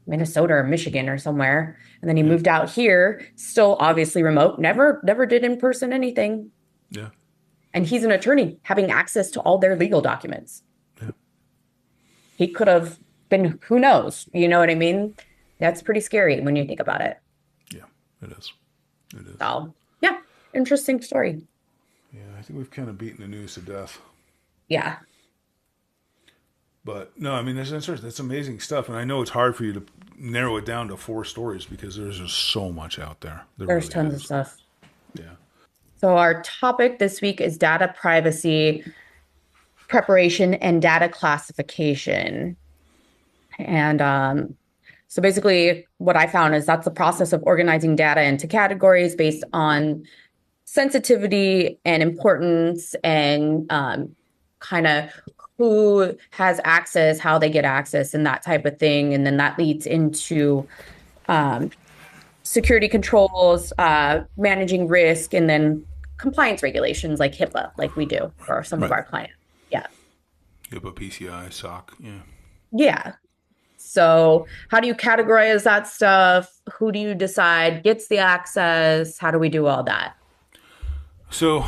Minnesota or Michigan or somewhere. And then he moved out here, still obviously remote, never did in person anything. Yeah. And he's an attorney having access to all their legal documents. Yeah. He could have been, who knows? You know what I mean? That's pretty scary when you think about it. Yeah, it is. It is. So, yeah, interesting story. Yeah, I think we've kind of beaten the news to death. Yeah. But no, that's amazing stuff. And I know it's hard for you to narrow it down to 4 stories because there's just so much out there. There's really tons of stuff. Yeah. So our topic this week is data privacy, preparation, and data classification. And so basically what I found is that's the process of organizing data into categories based on sensitivity and importance and kind of who has access, how they get access, and that type of thing. And then that leads into um, security controls, managing risk, and then compliance regulations like HIPAA, like we do for some of Right. our clients. Yeah. HIPAA, PCI, SOC. Yeah. Yeah. So, how do you categorize that stuff? Who do you decide gets the access? How do we do all that? So,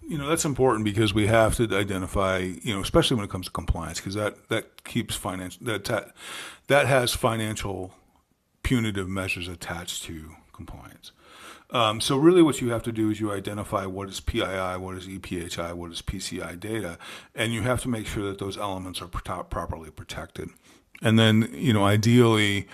that's important because we have to identify, especially when it comes to compliance, because that keeps finance that has financial punitive measures attached to compliance. So really what you have to do is you identify what is PII, what is EPHI, what is PCI data, and you have to make sure that those elements are properly protected. And then, ideally,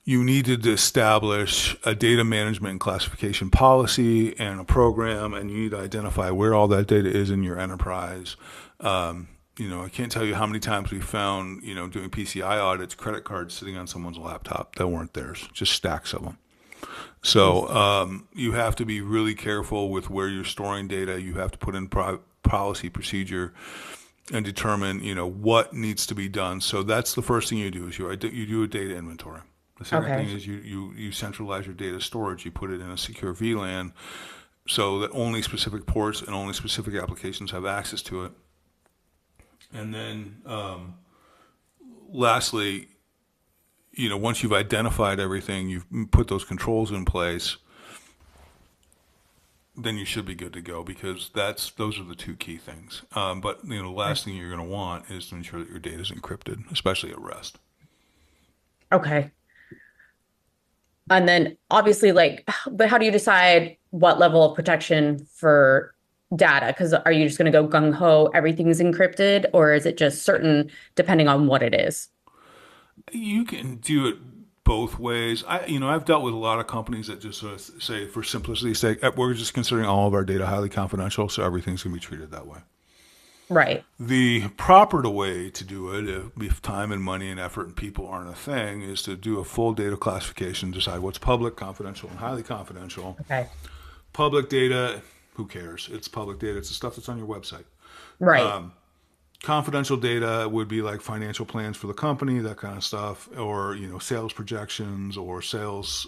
you need to establish a data management and classification policy and a program, and you need to identify where all that data is in your enterprise. I can't tell you how many times we found, doing PCI audits, credit cards sitting on someone's laptop that weren't theirs, just stacks of them. So you have to be really careful with where you're storing data. You have to put in policy procedure and determine, what needs to be done. So that's the first thing you do is you do a data inventory. The second thing is you centralize your data storage. You put it in a secure VLAN so that only specific ports and only specific applications have access to it. And then lastly, once you've identified everything, you've put those controls in place, then you should be good to go because those are the two key things. But the last thing you're going to want is to ensure that your data is encrypted, especially at rest. Okay. And then obviously, but how do you decide what level of protection for data? Because are you just going to go gung ho, everything's encrypted, or is it just certain depending on what it is? You can do it both ways. I've dealt with a lot of companies that just sort of say, for simplicity's sake, we're just considering all of our data highly confidential, so everything's going to be treated that way. Right. The proper way to do it, if time and money and effort and people aren't a thing, is to do a full data classification, decide what's public, confidential, and highly confidential. Okay. Public data, who cares? It's public data. It's the stuff that's on your website. Right. Confidential data would be like financial plans for the company, that kind of stuff, or sales projections or sales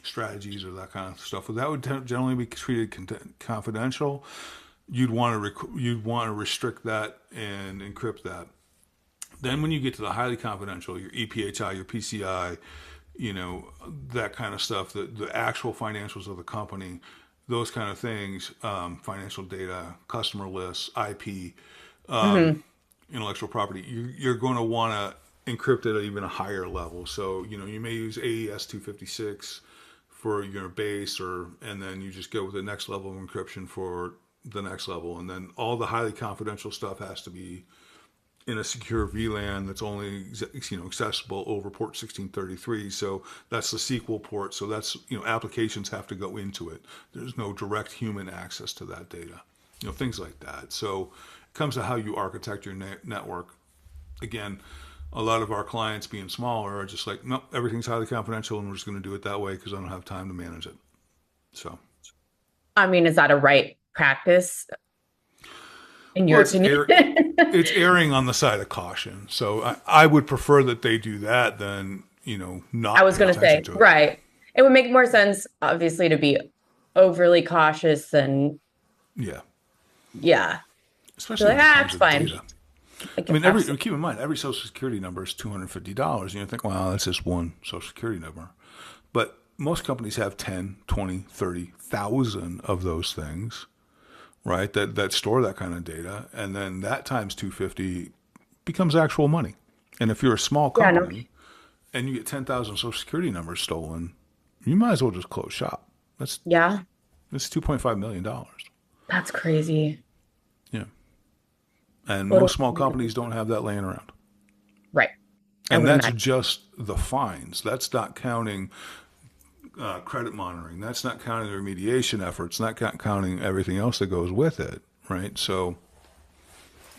strategies or that kind of stuff. But that would generally be treated confidential. You'd want to restrict that and encrypt that. Then when you get to the highly confidential, your EPHI, your PCI, that kind of stuff, the actual financials of the company, those kind of things, financial data, customer lists, IP. Intellectual property, you're going to want to encrypt it at even a higher level. So, you may use AES 256 for your base, and then you just go with the next level of encryption for the next level. And then all the highly confidential stuff has to be in a secure VLAN that's only, accessible over port 1633. So that's the SQL port. So that's, applications have to go into it. There's no direct human access to that data, things like that. So it comes to how you architect your network. Again, a lot of our clients being smaller are just like, nope, everything's highly confidential and we're just going to do it that way because I don't have time to manage it. So, I mean, is that a right practice in your opinion? It's erring on the side of caution. So I would prefer that they do that than, not. I was going to say, right. It would make more sense, obviously, to be overly cautious than. Yeah. Yeah. Especially it's fine. Data. Keep in mind, every Social Security number is $250. And you think, well, that's just one Social Security number. But most companies have 10, 20, 30,000 of those things, right, that store that kind of data. And then that times 250 becomes actual money. And if you're a small company and you get 10,000 Social Security numbers stolen, you might as well just close shop. That's $2.5 million. That's crazy. Yeah. And most small companies don't have that laying around. Right. And that's just the fines. That's not counting credit monitoring. That's not counting the remediation efforts, not counting everything else that goes with it, right? So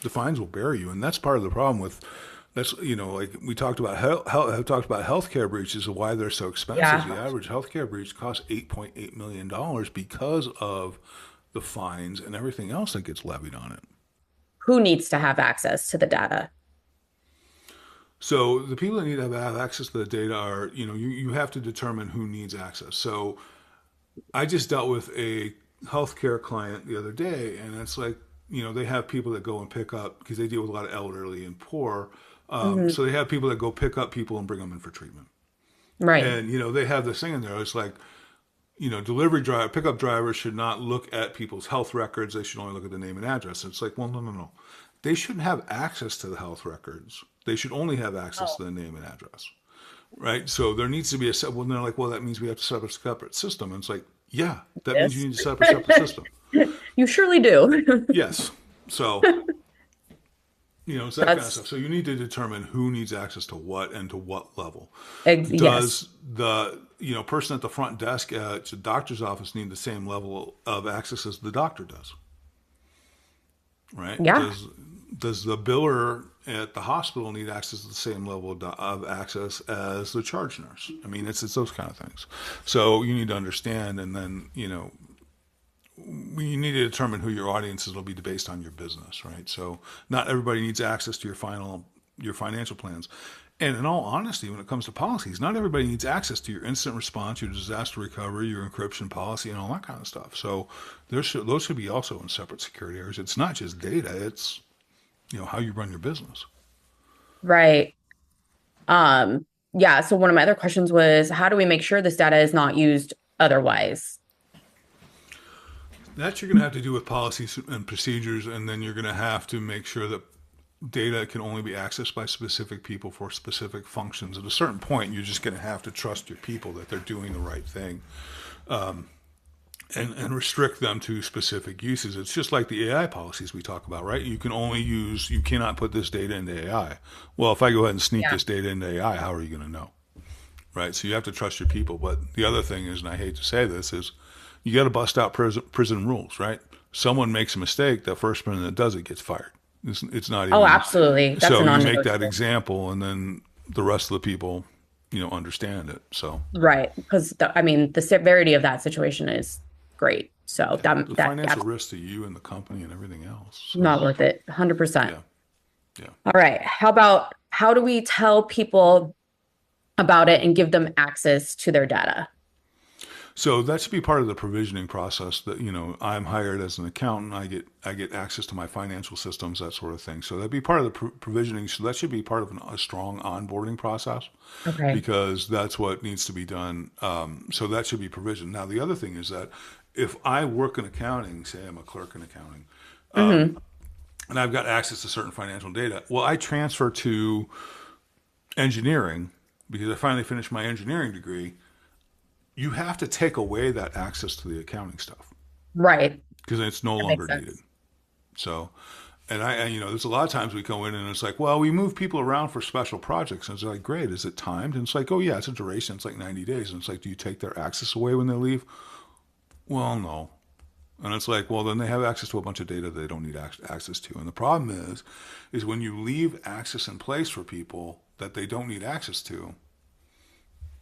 the fines will bury you. And that's part of the problem with That's, like we talked about, have talked about healthcare breaches and why they're so expensive. The Yeah. average healthcare breach costs $8.8 million because of the fines and everything else that gets levied on it. Who needs to have access to the data? So the people that need to have access to the data are, you have to determine who needs access. So I just dealt with a healthcare client the other day, and it's like, they have people that go and pick up because they deal with a lot of elderly and poor. Hmm. So they have people that go pick up people and bring them in for treatment. Right. And, they have this thing in there. It's like, delivery driver, pickup drivers should not look at people's health records. They should only look at the name and address. And it's like, well, no, no, no. They shouldn't have access to the health records. They should only have access Oh, to the name and address. Right. So there needs to be well, they're like, well, that means we have to set up a separate system. And it's like, yeah, that means you yes. need to set up a separate system. You surely do. Yes. So, it's that kind of That's stuff. So you need to determine who needs access to what and to what level. yes. Does the, person at the front desk at the doctor's office need the same level of access as the doctor does? Right? Yeah. Does the biller at the hospital need access to the same level of access as the charge nurse? I mean, it's those kind of things. So you need to understand, and then you need to determine who your audience is. Will be based on your business, right? So not everybody needs access to your financial plans. And in all honesty, when it comes to policies, not everybody needs access to your instant response, your disaster recovery, your encryption policy, and all that kind of stuff. So those should be also in separate security areas. It's not just data; it's how you run your business. Right. Yeah. So one of my other questions was, how do we make sure this data is not used otherwise? That you're going to have to do with policies and procedures, and then you're going to have to make sure that data can only be accessed by specific people for specific functions. At a certain point, you're just going to have to trust your people that they're doing the right thing, and restrict them to specific uses. It's just like the AI policies we talk about, right? You cannot put this data into AI. Well, if I go ahead and sneak Yeah. this data into AI, how are you going to know? Right? So you have to trust your people. But the other thing is, and I hate to say this, is you got to bust out prison rules, right? Someone makes a mistake, the first person that does it gets fired. It's not Oh, even. absolutely. That's a So you make that non-negotiable. example, and then the rest of the people, understand it. So Right. Because I mean, the severity of that situation is great. So yeah, the that financial that's risk to you and the company and everything else. So not worth it. 100%. yeah, yeah. All right. How do we tell people about it and give them access to their data? So that should be part of the provisioning process. That I'm hired as an accountant. I get access to my financial systems, that sort of thing. So that'd be part of the provisioning. So that should be part of a strong onboarding process, Okay. because that's what needs to be done. So that should be provisioned. Now the other thing is that if I work in accounting, say I'm a clerk in accounting, Hmm. and I've got access to certain financial data, well, I transfer to engineering because I finally finished my engineering degree. You have to take away that access to the accounting stuff Right. because it's no That makes longer needed. sense. So, and there's a lot of times we go in and it's like, well, we move people around for special projects. And it's like, great. Is it timed? And it's like, oh yeah, it's a duration. It's like 90 days. And it's like, do you take their access away when they leave? Well, no. And it's like, well, then they have access to a bunch of data they don't need access to. And the problem is when you leave access in place for people that they don't need access to,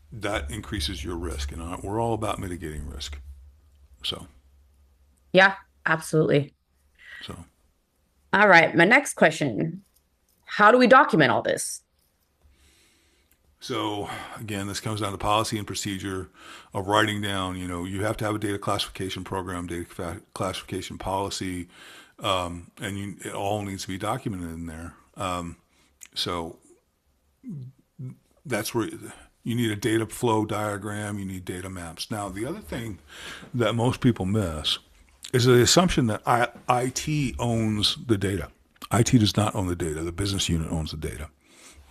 that increases your risk. And we're all about mitigating risk. So, Yeah, absolutely. so. All right. My next question. How do we document all this? So again, this comes down to policy and procedure of writing down, you have to have a data classification program, classification policy, and it all needs to be documented in there. So that's where you need a data flow diagram, you need data maps. Now, the other thing that most people miss is the assumption that IT owns the data. IT does not own the data. The business unit owns the data.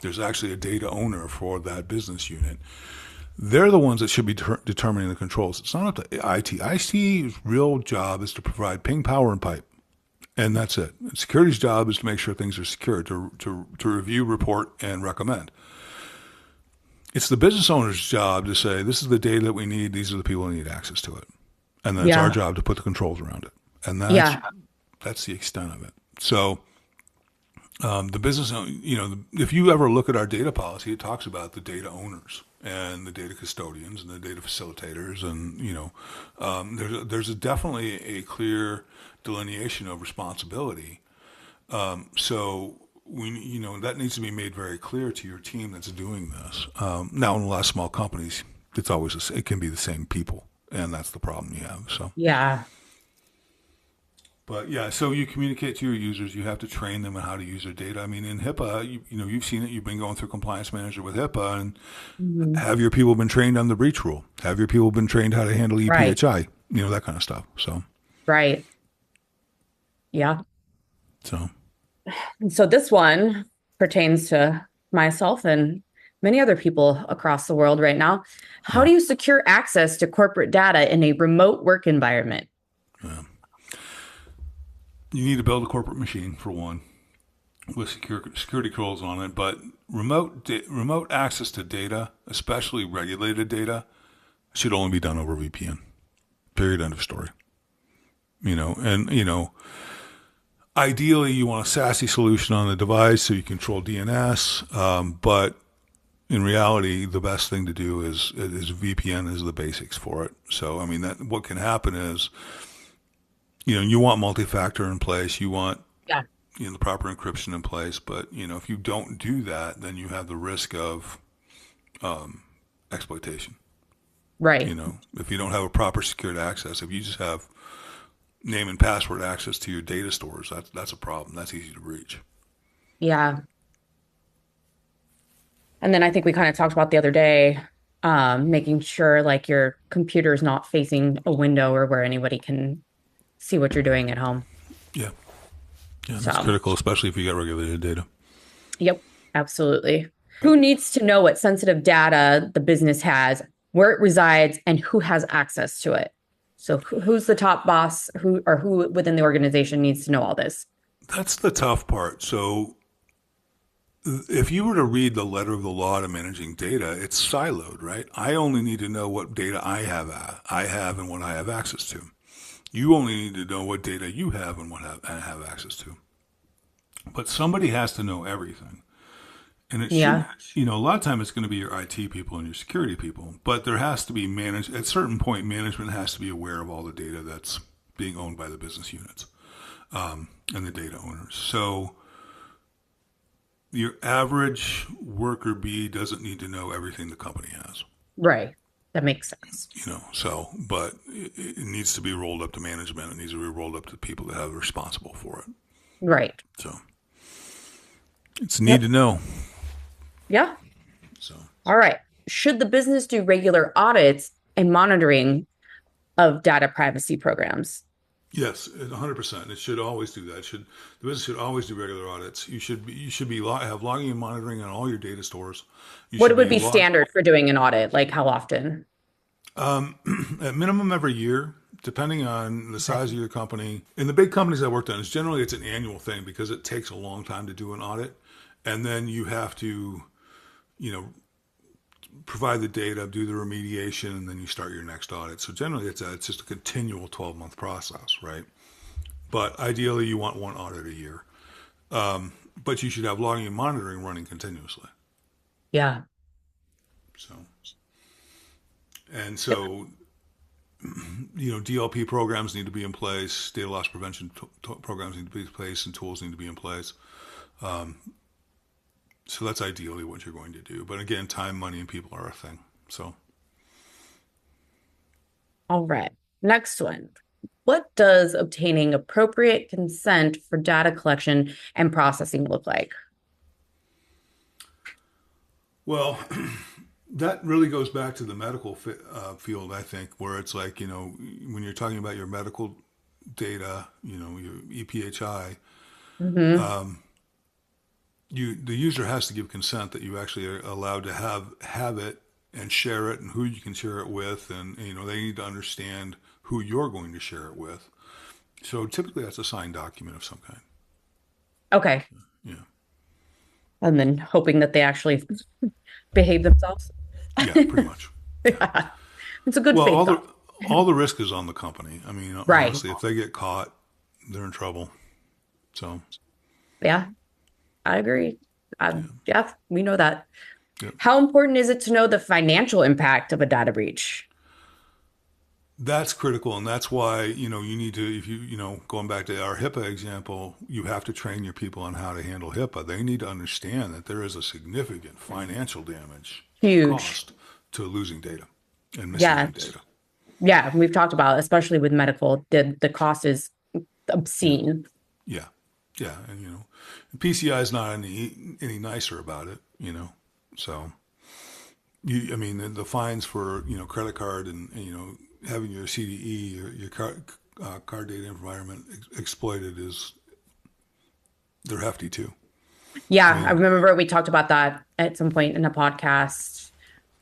There's actually a data owner for that business unit. They're the ones that should be determining the controls. It's not up to IT. IT's real job is to provide ping, power, and pipe. And that's it. And security's job is to make sure things are secure, to review, report, and recommend. It's the business owner's job to say, this is the data that we need. These are the people who need access to it. And then it's our Yeah. job to put the controls around it. And Yeah. that's the extent of it. So The business, if you ever look at our data policy, it talks about the data owners and the data custodians and the data facilitators, and there's definitely a clear delineation of responsibility. So that needs to be made very clear to your team that's doing this. Now, in a lot of small companies, it can be the same people, and that's the problem you have. So Yeah. But yeah, so you communicate to your users. You have to train them on how to use their data. I mean, in HIPAA, you've seen it. You've been going through Compliance Manager with HIPAA, and Mhm. have your people been trained on the breach rule? Have your people been trained how to handle Right. EPHI? That kind of stuff. Right. Yeah. So And so this one pertains to myself and many other people across the world right now. How yeah, do you secure access to corporate data in a remote work environment? yeah. You need to build a corporate machine for one, with security controls on it. But remote access to data, especially regulated data, should only be done over VPN. Period. End of story. Ideally, you want a SASE solution on the device so you control DNS. But in reality, the best thing to do is VPN is the basics for it. So, what can happen is, you want multi-factor in place. You want Yeah. the proper encryption in place. But if you don't do that, then you have the risk of exploitation. Right. If you don't have a proper secured access, if you just have name and password access to your data stores, that's a problem. That's easy to breach. Yeah. And then I think we kind of talked about the other day, making sure like your computer is not facing a window or where anybody can see what you're doing at home. Yeah. Yeah, that's So, critical, especially if you got regulated data. yep, absolutely. Who needs to know what sensitive data the business has, where it resides, and who has access to it? So who's the top boss, who within the organization needs to know all this? That's the tough part. So if you were to read the letter of the law to managing data, it's siloed, right? I only need to know what data I have and what I have access to. You only need to know what data you have and what I have access to. But somebody has to know everything. And it Yeah. should, a lot of time it's going to be your IT people and your security people. But there has to be at a certain point, management has to be aware of all the data that's being owned by the business units and the data owners. So your average worker bee doesn't need to know everything the company has. Right. That makes sense. But it needs to be rolled up to management. It needs to be rolled up to the people that have responsible for it. Right. So it's a need to know. Yeah. So All right. Should the business do regular audits and monitoring of data privacy programs? yes, 100%. It should always do that. The business should always do regular audits. You should have logging and monitoring on all your data stores. What would be standard for doing an audit? Like how often? At minimum every year, depending on the size of your company. In the big companies I worked on, it's an annual thing because it takes a long time to do an audit, and then you have to, provide the data, do the remediation, and then you start your next audit. So generally, it's just a continual 12-month process, right? But ideally, you want one audit a year. But you should have logging and monitoring running continuously. Yeah. So, DLP programs need to be in place. Data loss prevention programs need to be in place, and tools need to be in place. So that's ideally what you're going to do. But again, time, money, and people are a thing. So. All right. Next one. What does obtaining appropriate consent for data collection and processing look like? Well, that really goes back to the medical field, I think, where it's like, when you're talking about your medical data, your EPHI, Mm-hmm. the user has to give consent that you actually are allowed to have it and share it and who you can share it with. And, they need to understand who you're going to share it with. So typically that's a signed document of some kind. Okay. Yeah. And then hoping that they actually behave themselves. Yeah, pretty much. Yeah. It's a good faith. All the risk is on the company. Right. Honestly, if they get caught, they're in trouble. So. Yeah. I agree. Yeah, we know that. Yep. How important is it to know the financial impact of a data breach? That's critical, and that's why, you need to, if going back to our HIPAA example, you have to train your people on how to handle HIPAA. They need to understand that there is a significant financial damage Huge. cost to losing data and Yeah. misusing data. Yeah, we've talked about, especially with medical, the cost is Yeah, obscene. yeah, yeah, and PCI is not any nicer about it, So I mean, the fines for credit card and having your CDE, your card data environment exploited they're hefty too. I Yeah, I mean, remember we talked about that at some point in a podcast.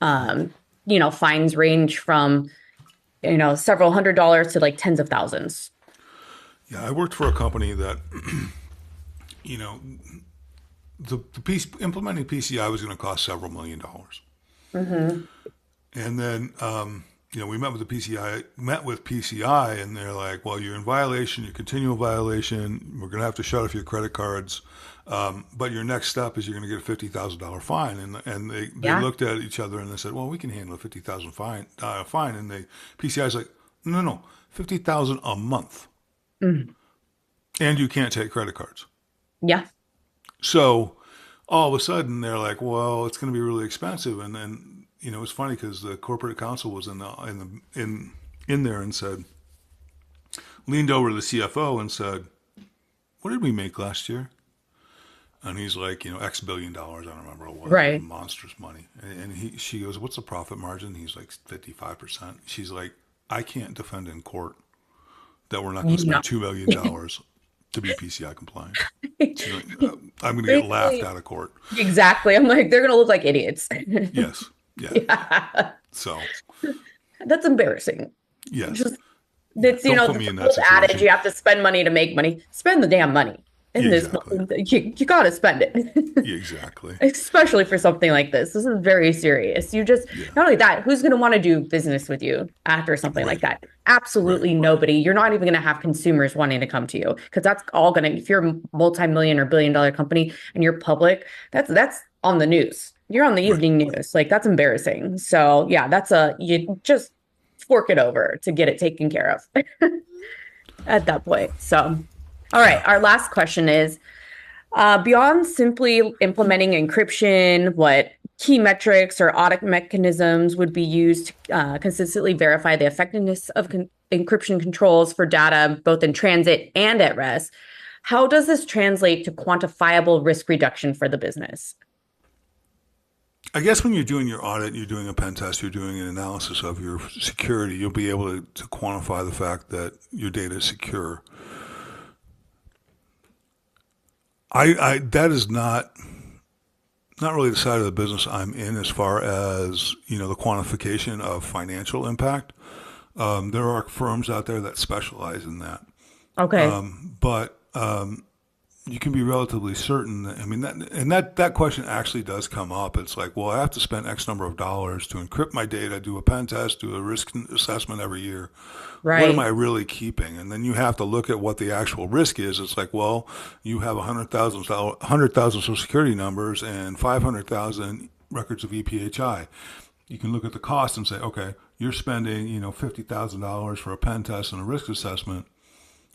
Um, fines range from, several $100s to like tens of thousands. yeah, I worked for a company that you know the piece implementing PCI was going to cost several $1,000,000, Hmm. and then we met with PCI, and they're like, well, you're in violation, you're continual violation. We're going to have to shut off your credit cards. But your next step is you're going to get a $50,000 fine. And they Yeah. looked at each other and they said, well, we can handle a $50,000 fine. And PCI's like, no, 50,000 a month. Mm. And you can't take credit cards. Yeah. So all of a sudden they're like, well, it's going to be really expensive. And then, it's funny because the corporate counsel was in there and leaned over to the CFO and said, what did we make last year? And he's like, X billion dollars. I don't remember what it was, Right. monstrous money. And she goes, what's the profit margin? He's like 55%. She's like, I can't defend in court that we're not going to No. spend $2 million to be PCI compliant. She's like, I'm going to get laughed Basically, out of court. exactly. I'm like, they're gonna look like idiots. Yes. Yeah. Yeah. So, That's embarrassing. yes. Just Yeah. it's Don't put me the in that old adage, situation. you have to spend money to make money. Spend the damn money. Yeah, In this, exactly. you gotta spend it. Yeah, exactly. Especially for something like this. This is very serious. Yeah. Not only that, who's going to want to do business with you after something like Right. that? Right. Absolutely nobody. You're not even going to have consumers wanting to come to you because that's all going to, if you're a multi-million or billion-dollar company and you're public, that's on the news. You're on the Right. evening news. Like that's embarrassing. So yeah, you just fork it over to get it taken care of at that point. So, all right. Yeah. Our last question is, beyond simply implementing encryption, what key metrics or audit mechanisms would be used to consistently verify the effectiveness of encryption controls for data both in transit and at rest? How does this translate to quantifiable risk reduction for the business? I guess when you're doing your audit, you're doing a pen test, you're doing an analysis of your security, you'll be able to quantify the fact that your data is secure. That is not really the side of the business I'm in as far as, the quantification of financial impact. There are firms out there that specialize in that. Okay. But you can be relatively certain. I mean, that question actually does come up. It's like, well, I have to spend X number of dollars to encrypt my data, do a pen test, do a risk assessment every year. What am Right. I really keeping? And then you have to look at what the actual risk is. It's like, well, you have 100,000 Social Security numbers and 500,000 records of EPHI. You can look at the cost and say, okay, you're spending, $50,000 for a pen test and a risk assessment.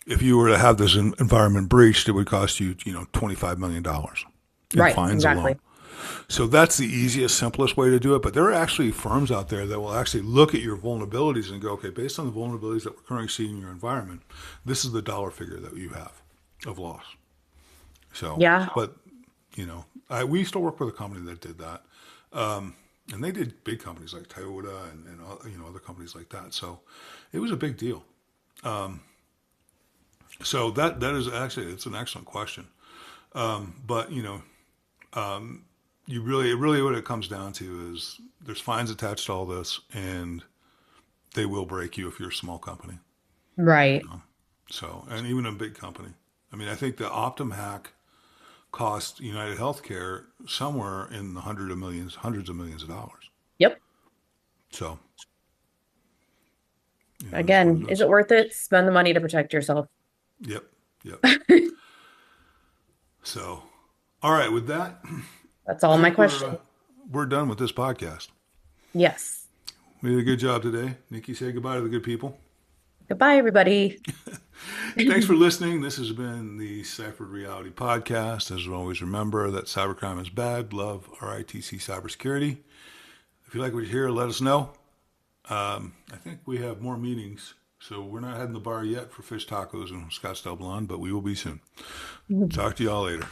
If you were to have this environment breached, it would cost you, $25 million in Right. fines Exactly. alone. So that's the easiest, simplest way to do it. But there are actually firms out there that will actually look at your vulnerabilities and go, okay, based on the vulnerabilities that we're currently seeing in your environment, this is the dollar figure that you have of loss. So, Yeah. but, we used to work with a company that did that. And they did big companies like Toyota and other companies like that. So it was a big deal. So that is actually, it's an excellent question. But, really what it comes down to is there's fines attached to all this, and they will break you if you're a small company. Right. So, and even a big company. I mean, I think the Optum hack cost United Healthcare somewhere in the hundreds of millions of dollars. Yep. So, that's what Again, it is is. it worth it? Spend the money to protect yourself. Yep. Yep. So, All right, with that, That's all my questions. we're done with this podcast. Yes. We did a good job today. Nikki, say goodbye to the good people. Goodbye, everybody. Thanks for listening. This has been the Ciphered Reality Podcast. As always, remember that cybercrime is bad. Love RITC Cybersecurity. If you like what you hear, let us know. I think we have more meetings, so we're not heading the bar yet for fish tacos and Scottsdale Blonde, but we will be soon. Talk to y'all later.